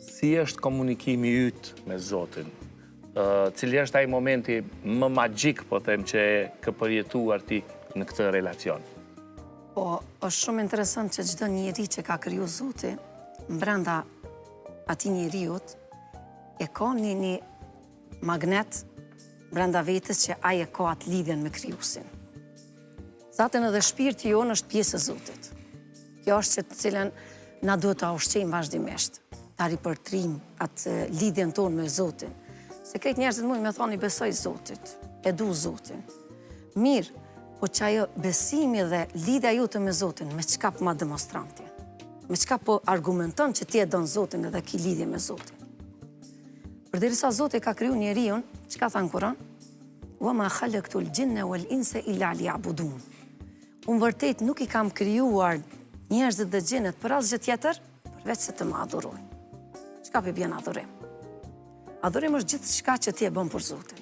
A: Si është komunikimi ytë me Zotin? Cili është ai momenti më magjik, po them, që ke përjetuar ti në këtë relacion?
B: Po, është shumë interesant që çdo njeri që ka kriju Zoti, brenda atij njeriut, e ka një magnet brenda vetës që ai e ka atë lidhjen me krijuesin. Zaten edhe shpirti jonë është pjesë e Zotit. Kjo është që të cilën na duhet ta ushqejmë vazhdimisht, ta ripërtrim atë lidhjen tonë me Zotin. Se këtë njerëzit mund me thoni besoj Zotit, e du Zotin. Mirë, po që ajo besimi dhe lidhja jote me Zotin, me çka po ma demonstranti? Me çka po argumenton që ti e don Zotin edhe ki lidhje me Zotin? Përderisa Zoti ka kriju njeriu, çka tha në Kur'an? Wa ma khalaqtu al-jinna wal-insa illa liya'budun. Unë vërtet nuk i kam krijuar njerëzit dhe xhenet për asgjë tjetër, përveç se të më adhurojnë. Çka për bjen adhurim? Adhurim është gjithë shka që ti e bën për Zotin.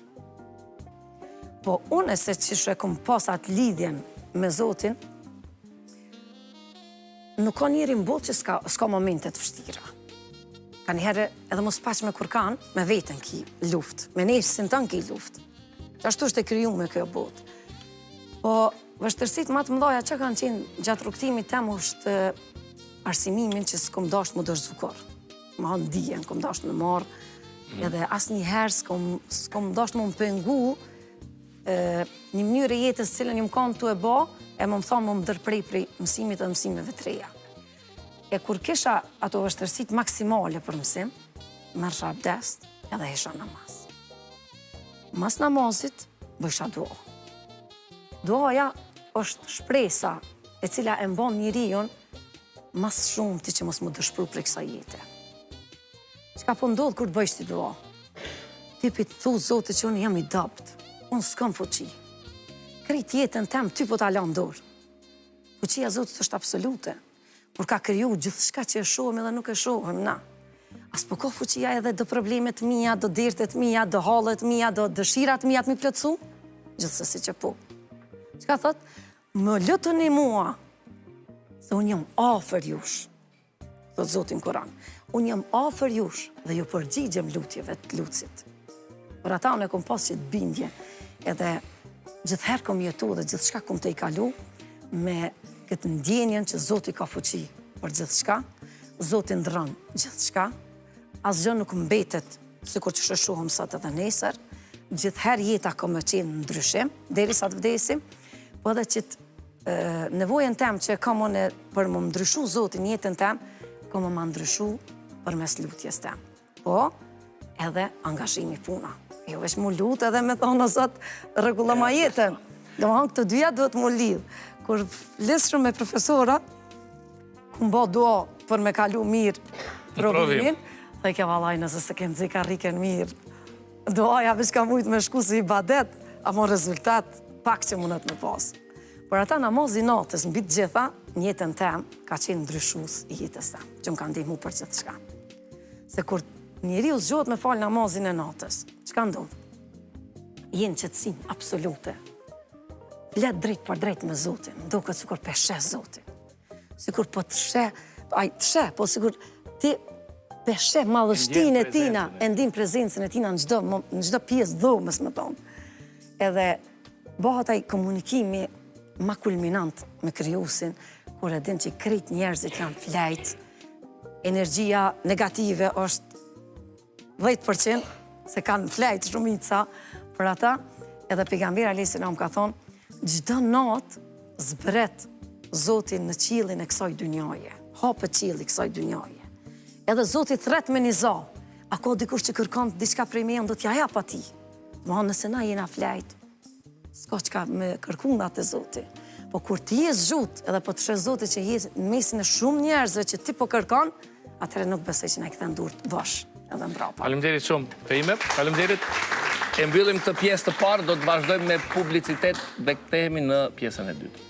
B: Po unë se që kom pas atë lidhjen me Zotin, nuk ka njeri në botë që s'ka momentet vështira. Ka njëherë edhe mos paq me kur kanë, me vetën ki luft, me nefsin tën ki luft. Ashtu është e kriju me kjo botë. Po vështërsit më të mëdhaja që kanë qenë gjatë rrugtimit tem është arsimimin që s'kom dasht më dërzukor. Më hanë dijen, kom dasht me marë, edhe asë një herë s'kom dasht më pengu një mënyrë e jetës cilën një më kanë të e ba, e më thonë më dërprej prej mësimit dhe mësimeve të reja. E kur kisha ato vështërsit maksimale për mësim, mërësha abdest edhe hesha namaz. Mas namazit, bëjsha dua. Duaja është shpresa e cila e mbon njeriun mas shumë ti që mos më dëshpru për kësa jete. Çka po ndodh kur të bëjsh ti dua? Ti pi të thu Zotit që unë jam i dopt, unë s'kam fuqi. Krejt jetën tem ty po ta lan dorë. Fuqia Zotit është absolute. Kur ka kriju gjithçka që e shohim edhe nuk e shohim na. As po ka fuqia edhe do problemet mia, do dertet mia, do hallet mia, do dëshirat mia të mi plotsu? Gjithsesi që po. Çka thot? Më lutuni mua, se unë jam afër jush. Thot Zoti në Kur'an. Unë jam afër jush dhe ju përgjigjem lutjeve të lutësit. Por ata unë e kom pas që të bindje, edhe gjithherë kom jetu dhe gjithçka kom të i kalu me këtë ndjenjen që Zoti ka fuqi për gjithçka, Zoti ndron gjithçka, asgjë nuk mbetet sikur që shohim sot edhe nesër, gjithherë jeta ka më qenë ndryshim, derisa të vdesim, po edhe që nevojën tem që kam unë për më ndryshu Zotin jetën tem, kam më ndryshu për mes lutjes tem. Po, edhe angazhimi puna. Jo veç mu lutë edhe me thonë Zot rregulloma jetën. Do më hanë këtë dyja duhet mu lidhë. Kur flisëm me profesora, ku mba dua për me kalu mirë provimin, dhe ke valaj nëse se kemë dzika riken mirë. Doaja veç ka mujtë me shku si i badet, a mo rezultat pak që mundet me pasë. Por ata namazi natës, mbi të gjitha, njëtën tem ka qenë ndryshus i jetës tem, që më ka ndihmu për gjithë shka. Se kur njeri u zgjohet me falë namazin e natës, çka ndodh? Jenë qëtësim absolute. Flet drejt për drejt me Zotin, do këtë sikur pe sheh Zotin. Sikur po të Aj, të sheh, po sigur, ti peshe madhështin e tina, e ndin prezencën e tina në gjdo pjesë dhomës, më tonë. Edhe bëhat aj komunikimi ma kulminant me kryusin, kur e din që krejt njerëzit janë flejt, energjia negative është 10%, se kanë flejt shumica për ata, edhe pejgamberi alayhis salam ka thonë, çdo natë zbret Zotin në qiellin e kësaj dynjaje, hapet qielli kësaj dynjaje. Edhe Zoti thret me një za, a ka dikush që kërkon diçka prej meje, do t'ja jap atij. Ma nëse na jena flejt, s'ka çka me kërku nga te Zoti. Po kur ti je zhut, edhe po të sheh Zoti që je në mesin e shumë njerëzve që ti po kërkon, atëherë nuk besoj që na i kthen durr bosh edhe mbrapa.
A: Faleminderit shumë, Fehime. Faleminderit. E mbyllim këtë pjesë të parë, do të vazhdojmë me publicitet dhe kthehemi në pjesën e dytë.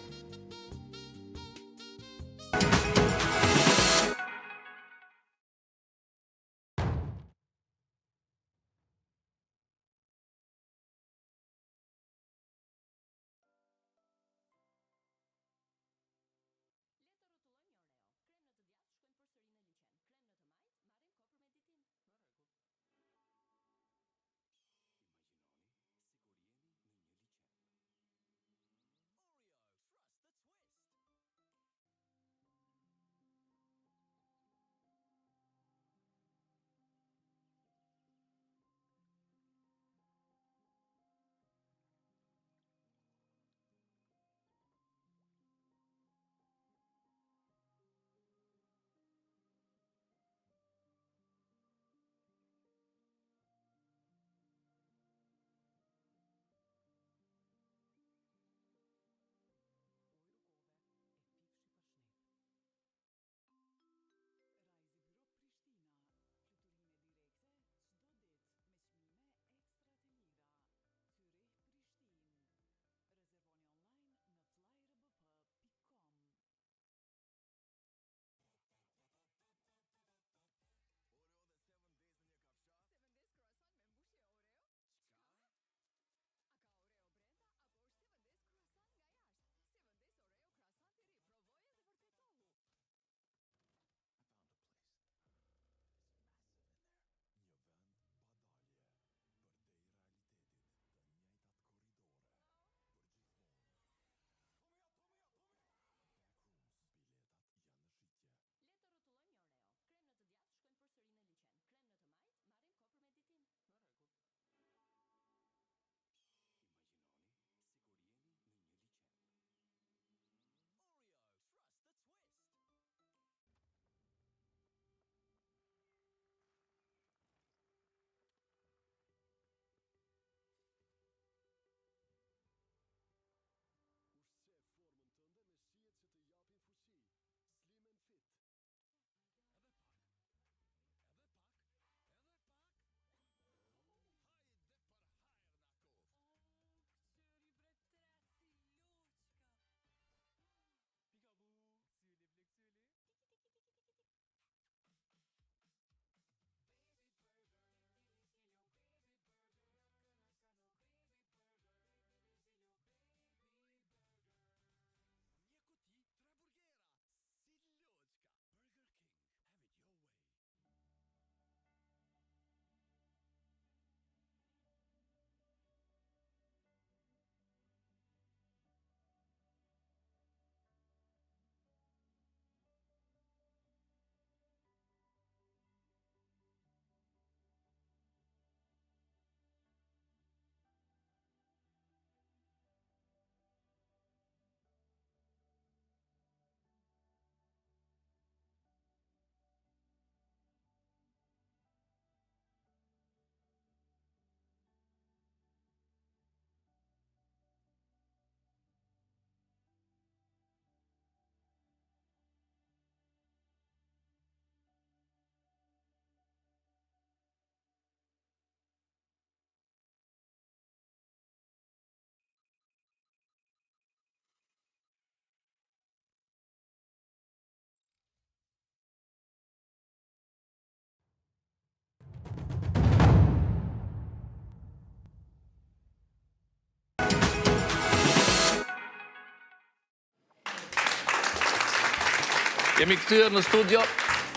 A: Jemi kthyer në studio.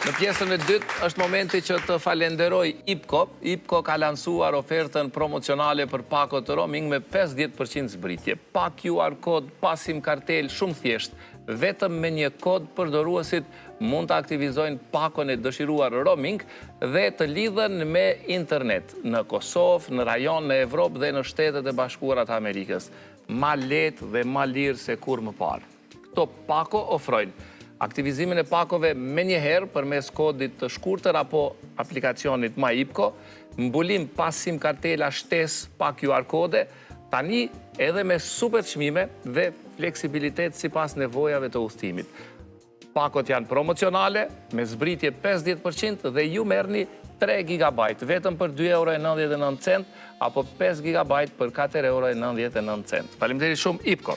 A: Në pjesën e dytë është momenti që të falenderoj IPCO. IPCO ka lansuar ofertën promocionale për pakot të roaming me 50% zbritje. Pa QR kod, pa SIM kartel, shumë thjesht. Vetëm me një kod përdoruesit mund të aktivizojnë pakon e dëshiruar roaming dhe të lidhen me internet në Kosovë, në rajon, në Evropë dhe në Shtetet e Bashkuara të Amerikës. Ma lehtë dhe ma lirë se kur më parë. Këto pako ofrojnë aktivizimin e pakove me njëherë për mes kodit të shkurtër apo aplikacionit Ma IPCO, mbulim pas SIM kartela shtes pa QR kode, tani edhe me super çmime dhe fleksibilitet si pas nevojave të udhëtimit. Pakot janë promocionale, me zbritje 50% dhe ju merrni 3 GB vetëm për 2,99 €, apo 5 GB për 4,99 €. Faleminderit shumë IPCO.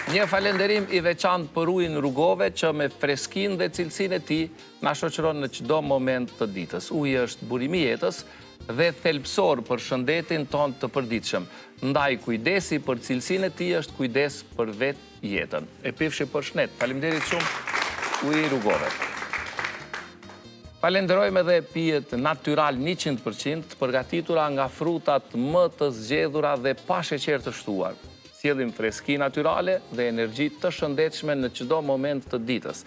A: Një falenderim i veçantë për ujin rrugove që me freskinë dhe cilësinë e tij na shoqëron në çdo moment të ditës. Uji është burimi i jetës dhe thelbësor për shëndetin ton të përditshëm. Ndaj kujdesi për cilësinë e tij është kujdes për vetë jetën. E pifshi për shnet. Faleminderit shumë uji rrugove. Falenderojmë edhe pijet natyral 100% të përgatitura nga frutat më të zgjedhura dhe pa sheqer të shtuar. Sjellim freski natyrale dhe energji të shëndetshme në çdo moment të ditës.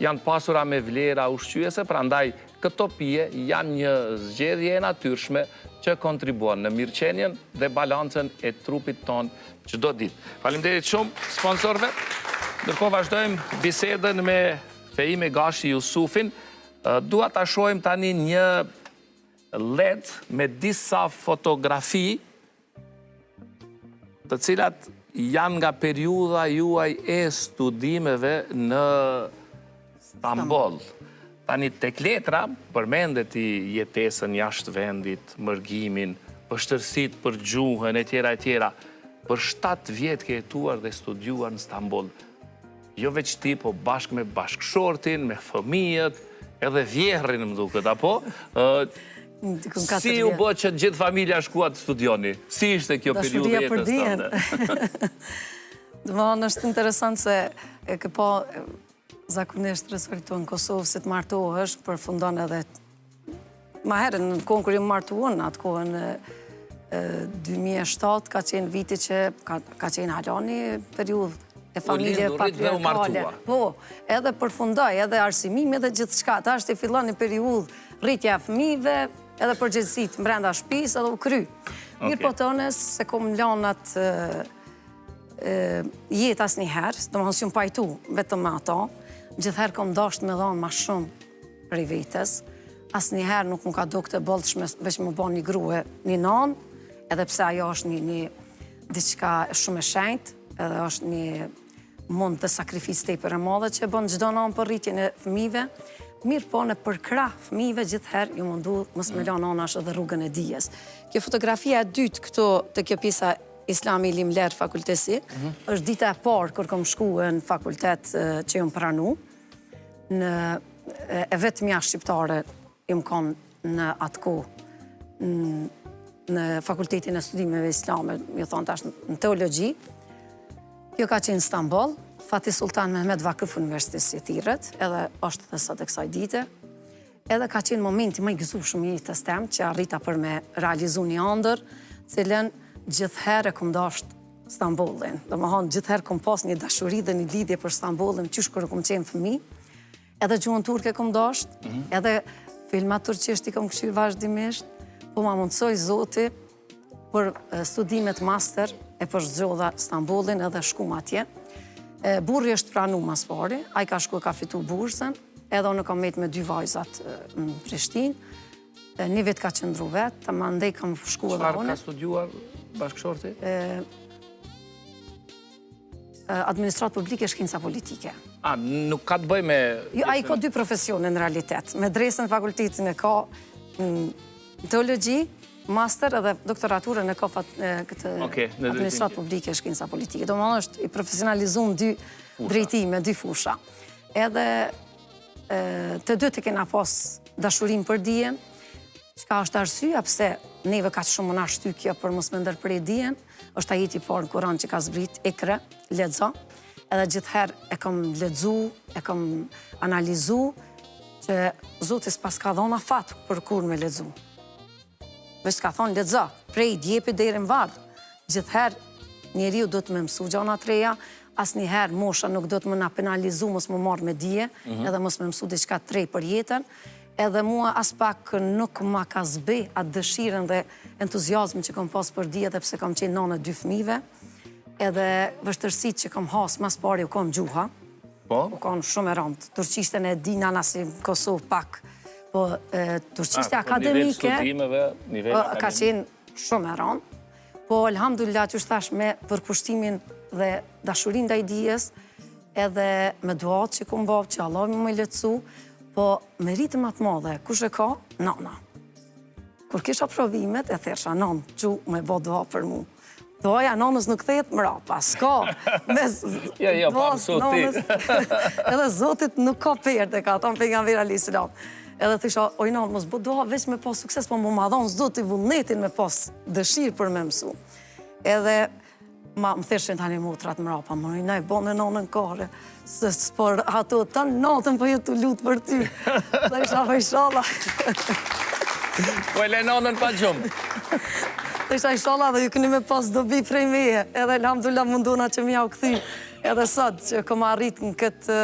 A: Janë pasura me vlera ushqyese, prandaj këto pije janë një zgjedhje e natyrshme që kontribuon në mirëqenien dhe balancën e trupit ton çdo ditë. Faleminderit shumë sponsorëve. Ndërkohë vazhdojmë bisedën me Fehime Gashi Jusufin. Dua ta shohim tani një LED me disa fotografi të cilat janë nga periudha juaj e studimeve në Stamboll. Tani tek letra përmendet i jetesën jashtë vendit, mërgimin, vështërsitë për gjuhën e tjera. Për 7 vjet ke jetuar dhe studiuar në Stamboll. Jo veç ti, po bashkë me bashkëshortin, me fëmijët, edhe vjerrin më duket, apo? Si u bë që gjithë familja shkua të studioni? Si ishte kjo periudhë jetës tënde?
B: Dashuria për dijen. Domethënë është interesant se e ke pa zakonisht respektuar në Kosovë se të martohesh, përfundon edhe ma herën në kohën kur jam martuar, në atë kohën 2007 ka qenë viti që ka qenë halani periudhë e familje patriarkale. Po, edhe përfundoj, edhe arsimimi dhe gjithçka. Ta është e fillon një periudhë rritja e fëmijëve, edhe përgjegjësitë brenda shtëpisë edhe u kry. Mirë po tones se kom lënë atë jetë asnjëherë, domethënë s'jum pajtu vetëm me ato, gjithherë kom dashur me dhënë më shumë prej vetes. Asnjëherë nuk më ka dukë të bollshme veç më bën një grua, një nan, edhe pse ajo është një diçka shumë e shenjtë, edhe është një mund të sakrificë tepër e madhe që bën çdo nan për rritjen e fëmijëve. Mirë po në përkrah fëmijëve gjithherë ju mundu mos me lënë anash edhe rrugën e dijes. Kjo fotografia e dytë këto të kjo pjesa Islami Limler fakultesi, është dita e parë kur kam shkuar në fakultet që jam pranu. Në e vetmja shqiptare jam kanë në atë kohë në fakultetin e studimeve islame, ju thonë tash në teologji. Kjo ka qenë në Stamboll, Fati Sultan Mehmet Vakëf Universiteti i Tirit, edhe është dhe sot e kësaj dite. Edhe ka qenë momenti më i gëzueshëm i jetës tem, që arrita për me realizu një ëndër, cilën gjithherë kom dashur Stambollin. Domethënë gjithherë kom pas një dashuri dhe një lidhje për Stambollin, qysh kur kom qenë fëmijë. Edhe gjuhën turke kom dashur, edhe filmat turqisht i kom këshir vazhdimisht, po ma mundsoi Zoti për studimet master e përzgjodha Stambollin edhe shkum atje. Burri është pranu mas pari, a i ka shku ka fitu bursën, edhe unë kam met me 2 vajzat në Prishtinë. Një vit ka qëndru vetë, të më ndej kam shku edhe unë.
A: Çfarë ka studiuar bashkëshorti?
B: Administratë publike, shkenca politike.
A: Nuk ka të bëj me...
B: Jo, a i ka 2 profesione në realitet. Me dresën fakultetin e ka teologji, master edhe doktoraturën e ka këtë administratë publike e shkenca politike. Do më është i profesionalizum 2 drejtime, 2 fusha. Edhe të 2 të kena pas dashurim për dijen, çka është arsyeja pse neve ka shumë na shty kjo për mos me ndërprej dijen, është ajeti parë në Kur'an që ka zbrit, Ikra, lexo. edhe gjithherë e kom lexu, e kom analizu, që Zoti s'pas ka dhona fat për kur me lexu. Veç ka thonë lexo, prej djepi deri në varr. Gjithherë njeriu do të më mësu gjëra të reja, asnjëherë mosha nuk do të më na penalizu mos më marr me dije, edhe mos më mësu diçka të re për jetën. Edhe mua as pak nuk ma ka zbe atë dëshirën dhe entuziazmin që kom pas për dije, dhe pse kam qenë nane 2 fëmijëve, edhe vështërsitë që kom has mas pari u kon gjuha. U kon shumë e rëndë. Turqishtën e dina nasi Kosovë pak, po turqishtja akademike ka qenë shumë e rëndë. Po elhamdulillah që thash me përkushtimin dhe dashurin ndaj dijes, edhe me duat që kom bërë, që Allah më lehtësu, po meritën më të madhe, kush e ka? Nana. Kur kisha provimet, e thesha, nanë, që me bë dua për mu. Doja, nanës nuk thejet mrapa, s'ka.
A: Ja, pa mësot ti.
B: Edhe Zotit nuk ka perde, ka thonë pejgamberi alayhis salam. Edhe thesha, oj nanë, mos bë dua veç me pas sukses, po më madhon Zoti vullnetin me pas dëshirë për me mësu. Edhe më theshin tani motrat mrapa, më ne bën nanën kore, se por ato tan natën po jetu lut për ty. Thesha inshallah.
A: Po e le nanën pa gjumë.
B: Thesha inshallah dhe ju keni me pas dobi prej meje. Edhe elhamdulillah mundona që m'ja u kthy edhe sot që kom arrit në këtë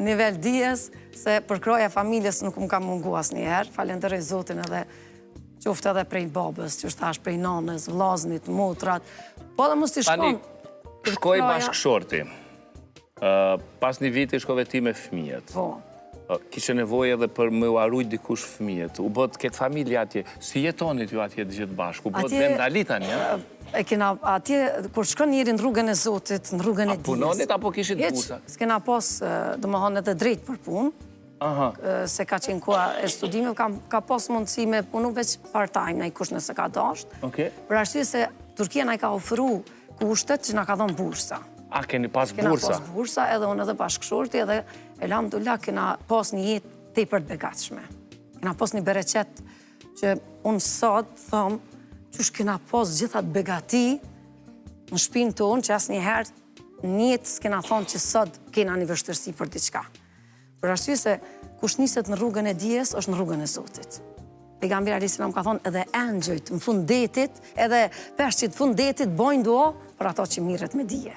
B: nivel dijes, se për kroja familjes nuk më ka mungu asnjëherë. Falenderoj Zotin edhe qoftë edhe prej babës, që thash prej nanës, vllaznit, motrat. Po dhe mos t'i shkon.
A: Tani, shkoj bashkëshorti. Pas një viti shkove ti me fëmijët.
B: Po.
A: Kishe nevojë edhe për me u arrujt dikush fëmijët. U bët këtë familje atje. Si jetonit ju atje të gjithë bashkë? U bët vendalit tani, ja?
B: E kena atje, kur shkon njëri në rrugën e Zotit, në rrugën e dijes.
A: A punonit apo kishit busa?
B: S'kena pas, domethënë edhe drejt për punë. Se ka qenë koha e studimeve, ka pas mundësi me punu veç part-time, na i kush nëse ka dasht. Për arsye se Turqia na i ka ofru kushtet që na ka dhënë bursa.
A: A, keni pas bursa?
B: Kena pas bursa, edhe unë edhe bashkëshorti, edhe elhamdulillah kena pas një jetë tepër të begatshme. Kena pas një bereqet që unë sot thom, qysh kena pas gjithat begati në shpinë tonë, që asnjëherë në jetë s'kena thonë që sot kena një vështirësi për diçka. Për arsye se kush niset në rrugën e dijes është në rrugën e Zotit. Pejgamberi alayhis salam ka thonë edhe engjëjt në fund detit, edhe peshqit në fund detit bojnë dua për ato që mirret me dije.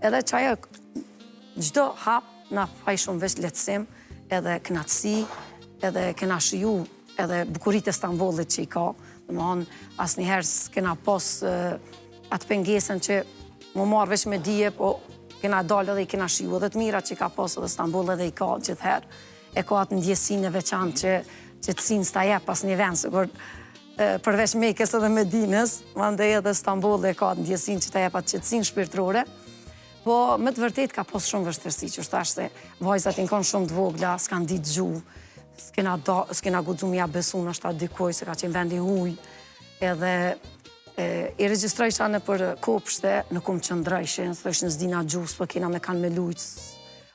B: Edhe çaja çdo hap na faj shumë veç lehtësim, edhe kënaqësi, edhe kena shiju edhe bukuritë e Stambollit që i ka. Domthonë asnjëherë s'kena pas atë pengesën që më marr veç me dije, po kena dalë edhe i kena shiju edhe të mirat që ka pas edhe Stamboll edhe i ka gjithherë. E ka atë ndjesinë e veçantë që të sinë s'ta jep pas një vend, sikur përveç Mekës edhe Medinës, mandej edhe Stambolli e ka atë ndjesinë që ta jep atë qetësinë shpirtërore. Po me të vërtet ka pas shumë vështirësi, që thash se vajzat i kanë shumë të vogla, s'kan ditë gjuhë, s'kena guxu m'ia besu ndoshta dikoj se ka qenë vendi huj. Edhe i regjistrojsha në për kopshte, nuk më qëndrojshin, thëshin s'dina gjuhë, s'po kena me kanë me lujtë.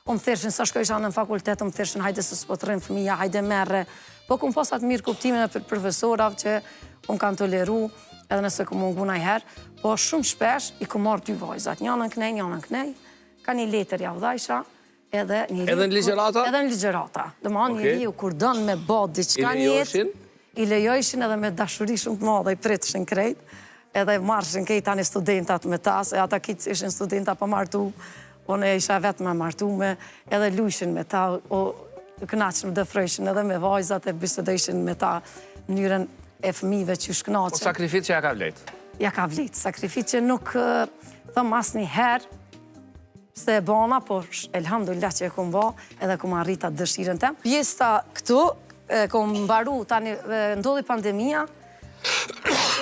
B: Më theshin sa shkojsha në fakultet, më theshin hajde se s'po të rrim fëmija, hajde merre. Po kum pas atë mirë kuptimin e profesorave që më kanë toleru, edhe nëse ku mungu najherë, po shumë shpesh i ku marrë 2 vajzat, njënën kënej, ka një letër ja u dhajsha, edhe
A: në ligjerata?
B: Edhe në ligjerata. Domethënë njeriu kur don me bë diçka në jetë, i lejojshin edhe me dashuri shumë të madhe, i pritëshin krejt, edhe marrshin krejt tani studentat me ta, se ata kitë ishin studenta pa martu, unë isha vetë me martume, edhe lujshin me ta, o kënaqshin, dëfrojshin edhe me vajzat, e bisedojshin me ta mënyrën e fëmijëve që shkënaqen.
A: O sakrifit që ja ka vlet?
B: Ja ka vlet, sakrifit që nuk thëm asnjëherë se e bona, por elhamdulillah që e kom bë, edhe kom arrita dëshirën tem. Pjesa këtu, kom mbaru, tani ndodhi pandemia,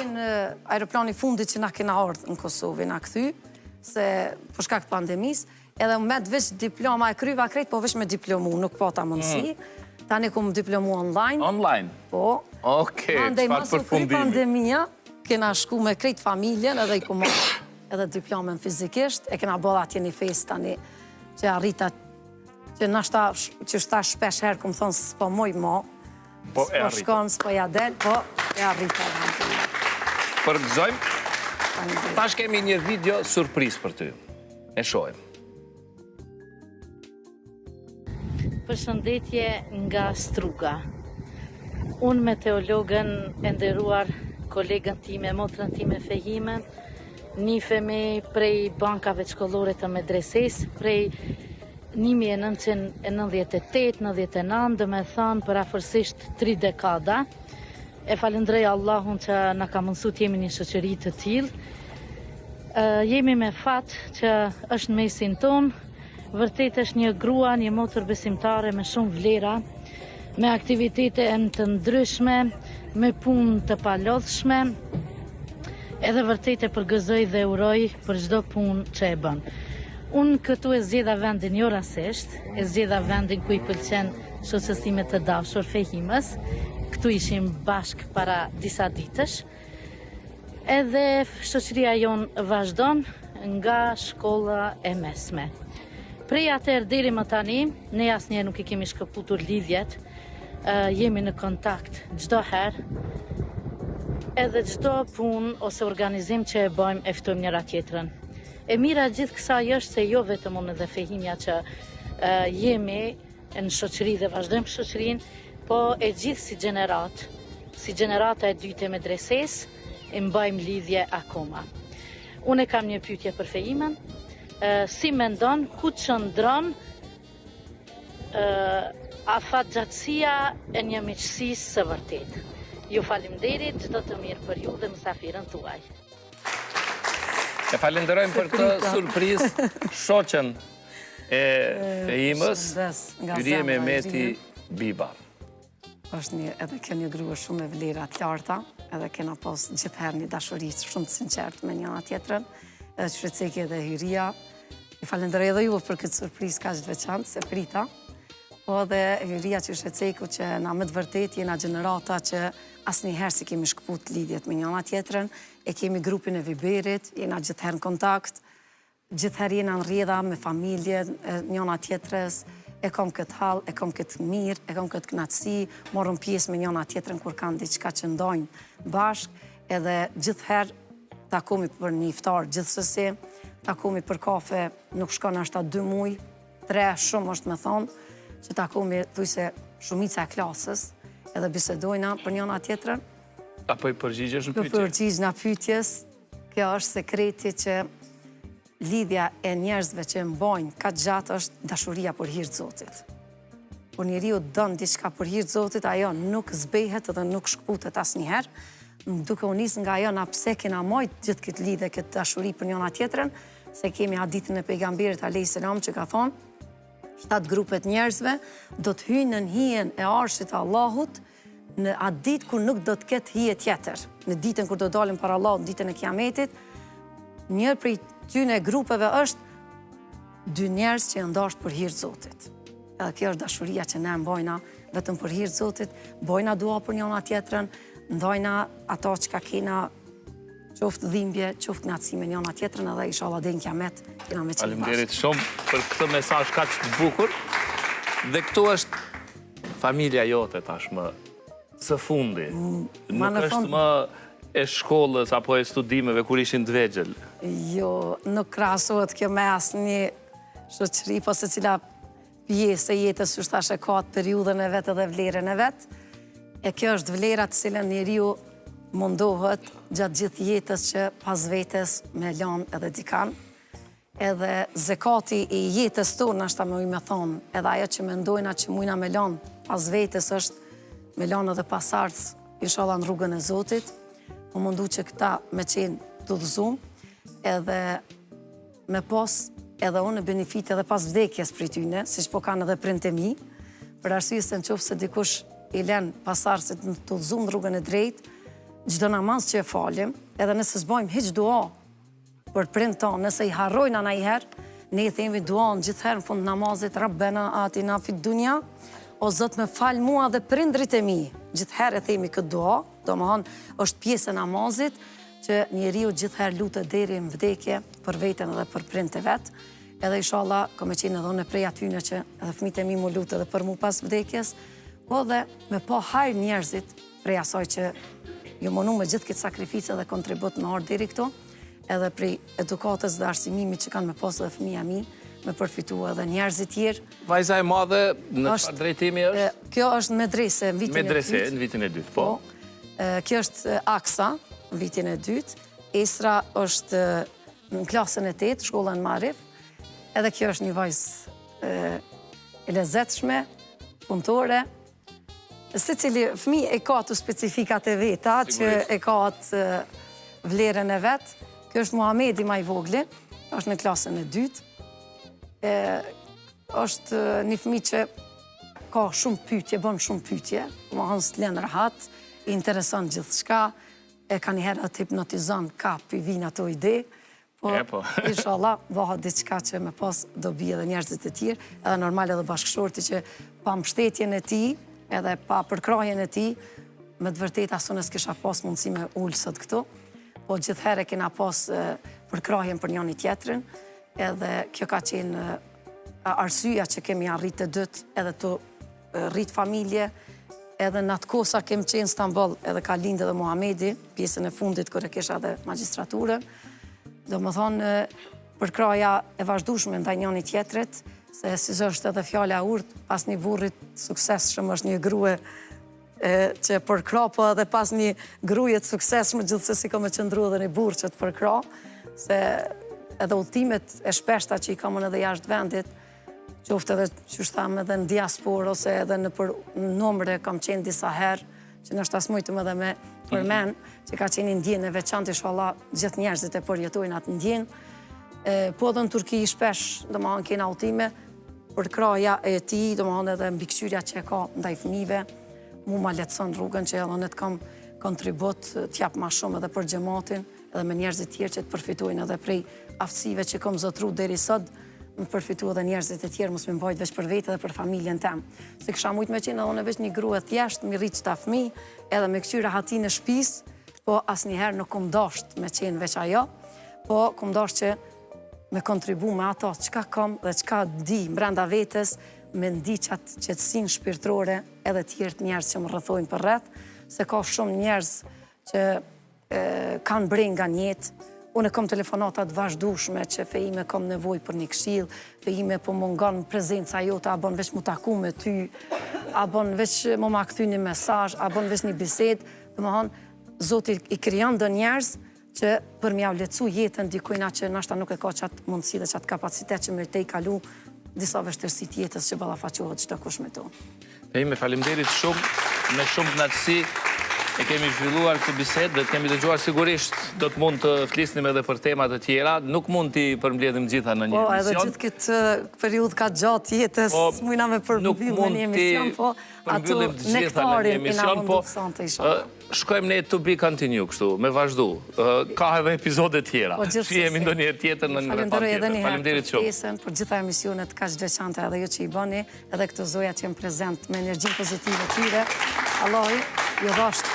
B: në aeroplani fundit që na kena ardhur në Kosovë, na kthy, se për shkak të pandemisë, edhe me të veç diploma e kryva krejt, po veç me diplomu, nuk pata mundësi. Tani kom diplomu online.
A: Online?
B: Po.
A: Okej, çfarë përfundimi?
B: Pandemia, kena shku me krejt familjen, edhe i kom edhe diplomen fizikisht, e kena bëdha atje një fest tani, që arrita, që nashta, që shta shpesh herë, kom thonë, s'po moj mo, s'po shkon, s'po jadel, po e arrita.
A: Përgëzojmë, tash kemi një video surpriz për ty. E shohim.
C: Përshëndetje nga Struga. Unë me teologën e nderuar kolegën time, motrën time Fehimen, nifemi prej bankave shkollore të medreses, prej 1998-99, dhe me thanë për afërsisht 3 dekada. E falendrej Allahun që na ka mundësu të jemi një shoqëri të tillë. Jemi me fat që është në mesin tonë, vërtet është një grua, një motër besimtare me shumë vlera, me aktivitete të ndryshme, me punë të palodhshme, edhe vërtet e përgëzoj dhe uroj për çdo punë që e bën. Unë këtu e zgjedha vendin jo rasisht, e zgjedha vendin ku i pëlqen shoqës time të dashur Fehimës. Këtu ishim bashk para disa ditësh. Edhe shoqëria jonë vazhdon nga shkolla e mesme. Prej atëherë deri më tani, ne asnjëherë nuk I kemi shkëputur lidhjet, jemi në kontakt çdo herë, edhe çdo punë ose organizim që e bëjmë e ftojmë njëra tjetrën. E mira gjithë kësaj është se jo vetëm unë dhe Fehimja që jemi në shoqëri dhe vazhdojmë shoqërinë, po e gjithë si gjenerata e dytë e medreses, e mbajmë lidhje akoma. Unë kam një pyetje për Fehimen, si mendon ku qëndron afatgjatësia e një miqësisë së vërtetë. Ju faleminderit, çdo të mirë për ju dhe mysafirën tuaj.
A: E falenderojmë për këtë surprizë shoqën e Fehimës, Hyrie Mehmeti Biba.
B: Është edhe kjo një grua shumë e vlera të larta, edhe kena pas gjithherë një dashuri shumë të sinqertë me njëra tjetrën, edhe Shreceki edhe Hyria. I falenderoj edhe ju për këtë surprizë kaq të veçantë, se prita. Po edhe Hyria që Shreceku që na më të vërtet jena gjenerata që asnjëherë si kemi shkput lidhjet me njëra tjetrën, e kemi grupin e Viberit, jena gjithherë në kontakt, gjithherë jena në rrjedha me familje njëra tjetrës, e kom këtë hall, e kom këtë mirë, e kom këtë kënaqësi, morëm pjesë me njëra tjetrën kur kanë diçka që ndojnë bashk, edhe gjithherë takomi për një iftar gjithsesi, takomi për kafe nuk shkon ashta 2 muaj, 3 shumë është me thonë, që takomi thujse shumica e klasës, edhe bisedojna për njëra tjetrën.
A: Apo I përgjigjesh në pyetje?
B: Për përgjigj në pyetjes, kjo është sekreti që lidhja e njerëzve që mbajnë ka gjatë është dashuria për hir të Zotit. Kur njeriu don diçka për hir të Zotit, ajo nuk zbehet edhe nuk shkputet asnjëherë. Duke u nis nga ajo, na pse kena mojt gjithë këtë lidhje, këtë dashuri për njëra tjetrën, se kemi hadithin e pejgamberit alayhis salam që ka thonë, 7 grupet njerëzve do të hyjnë në hijen e arshit të Allahut në atë ditë kur nuk do të ketë hije tjetër. Në ditën kur do dalim para Allahut, në ditën e Kiametit, një prej tyne grupeve është 2 njerëz që janë dashur për hir të Zotit. Edhe kjo është dashuria që ne mbajna vetëm për hir të Zotit, bojna dua për njëra tjetrën, ndajna ato që ka kena qoftë dhimbje, qoftë kënaqësi me njëra tjetrën, edhe inshallah deri në Kiamet kena me qenë.
A: Faleminderit shumë për këtë mesazh kaq të bukur. Dhe këtu është familja jote tashmë së fundi. Nuk është më e shkollës apo e studimeve kur ishin të vegjël.
B: Jo, nuk krahasohet kjo me asnjë shoqëri, po secila pjesë e jetës që thashë ka atë periudhën e vet edhe vlerën e vet. E kjo është vlera të cilën njeriu mundohet gjatë gjithë jetës që pas vetes me lanë edhe dikan. Edhe zekati I jetës tonë është me ujë me thonë, edhe ajo që mendojna që mujna me lanë pas vetes është me lanë edhe pasardhës, inshallah në rrugën e Zotit. Më mundu që këta me qenë të dhëzum, edhe me pas edhe unë benefit edhe pas vdekjes për tyne, si që po kanë edhe prindë e mi, për arsye se në qofë se dikush I len pasardhësit në të dhëzum në rrugën e drejtë, çdo namaz që e falim, edhe nëse s'bojmë hiç dua për prindë tonë, nëse I harrojna ndonjëherë, ne I themi duan gjithherë në fund namazit, Rabbena atina fid dunya, o Zot më fal mua dhe prindrit e mi. Gjithherë e themi këtë dua, domethënë është pjesë e namazit që njeriu gjithherë lutet deri në vdekje për veten edhe për prindët e vet. Edhe inshallah, kam qenë edhe unë prej atyne që edhe fëmijët e mi mu lutet edhe për mu pas vdekjes, po dhe me pa hajër njerëzit prej asaj që ju mënu me gjithë këtë sakrificë dhe kontribut në ardhë deri këto, edhe prej edukatës dhe arsimimit që kanë me pas dhe fëmija mi, me përfitu edhe njerëzit tjerë.
A: Vajza e madhe në çfarë drejtimi është?
B: Kjo është medrese në vitin e dytë.
A: Medrese në vitin e dytë, po.
B: Kjo është Aksa në vitin e dytë. Esra është në klasën e 8, shkollën Marif. Edhe kjo është një vajzë e lezetshme, punëtore. Secili fëmijë e ka të specifikat e veta, që e ka të vlerën e vetë. Kjo është Muhamedi ma i vogli, është në klasën e 2. Është një fëmijë që ka shumë pyetje, bën shumë pyetje, domethënë s'len rahat, i intereson gjithçka, e ka një herë të hipnotizon kap i vin ato ide. Po, inshallah, bëhet diçka që me pas do bie edhe njerëzit e tjerë, edhe normal edhe bashkëshorti që pa mbështetjen e tij, edhe pa përkrahjen e tij, me të vërtetë asun s'kisha pas mundësi me ul sot këtu, po gjithherë kena pas përkrahjen për njëri tjetrin, edhe kjo ka qenë arsyeja që kemi arrit të dytë edhe të rrit familje, edhe në atë kosa kem qenë Stamboll, edhe ka lindë edhe Muhamedi, pjesën e fundit kër e kisha edhe magistraturën. Do më thonë, përkraja e vazhdueshme ndaj njëri tjetrit, se si është edhe fjala urt, pas një burrit suksesshëm është një grue që përkra, po edhe pas një gruje të suksesshme, gjithsesi ka me qëndru edhe një burr që të përkra, se edhe udhëtimet e shpeshta që i kamën edhe jashtë vendit, qoftë edhe që shtam edhe në diaspor, ose edhe në numre kam qenë disa herë, që nështë as mujtëm edhe me përmen, që ka qenë ndjenë e veçantë, inshallah, gjithë njerëzit e përjetojnë atë ndjenë. Po edhe në Turki shpesh, do më hanë kena udhëtime, për kraja e ti, do më hanë edhe mbikëqyrja që e ka ndaj fëmijëve, mu ma letëson rrugën që edhe në të kam kontribut t'jap ma shumë edhe për xhamatin, edhe me njerëzit tjerë që të përfitojnë edhe prej aftësive që kam zotru deri sot, më përfitu edhe njerëzit e tjerë, mos më mbajt veç për vetë edhe për familjen tem. Se kësha mujt me qenë edhe në veç një grua thjesht, mi rritë qëta fëmi, edhe me këqyra hati në shpis, po asnjëherë nuk kum dasht me qenë veç ajo, po kum dasht që me kontribu me ato, qka kam dhe qka di brenda vetës, me ndi qatë qetësinë shpirtërore edhe tjertë njerëz që më rrëthojnë për rreth, se ka shumë njerëz që kanë brenga nga njetë. Unë kam telefonatat vazhdueshme që fejime kam nevojë për një këshill, fejime po mungon prezenca jote, a bon veç mu taku me ty, a bon veç mu ma kthy një mesazh, a bon veç një bisedë, domethënë Zoti i krijon do njerëz që për m'ia lehtësu jetën dikujna që nashta nuk e ka qatë mundësi dhe qatë kapacitet që me te i kalu disa vështirësi të jetës që ballafaqohet çdo kush me to.
A: Fejime, faleminderit shumë, me shumë kënaqësi. E kemi zhvilluar këtë bisedë dhe kemi dëgjuar sigurisht do të mund të flisnim edhe për tema të tjera. Nuk mund t'i përmbledhim gjitha në një emision.
B: Po, edhe gjithë këtë periudhë ka gjatë jetës, mujna me përmbledhim në një emision, po ato nektarin i na mundu kësante isha.
A: Shkojmë ne to be continue kështu, me vazhdu. Ka edhe epizode tjera. Shihemi ndonjëherë tjetër në një rrethon tjetër. Faleminderit shumë.
B: Për gjitha emisionet kaq të veçanta edhe ju që i bëni, edhe këto zoja që janë prezent me energjinë pozitive tyre. Allahu ju dhasht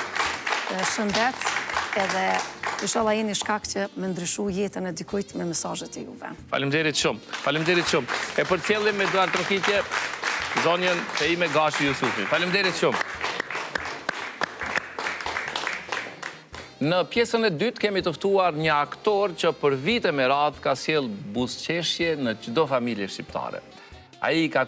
B: shëndet edhe inshallah jeni shkak që me ndryshu jetën e dikujt me mesazhet e juve.
A: Faleminderit shumë. Faleminderit shumë. E përcjellim me duar trokitje zonjën Fejime Gashi Jusufi. Faleminderit shumë. Në pjesën e dytë kemi të ftuar një aktor që për vite me radhë ka sjell buzëqeshje në çdo familje shqiptare. Ai ka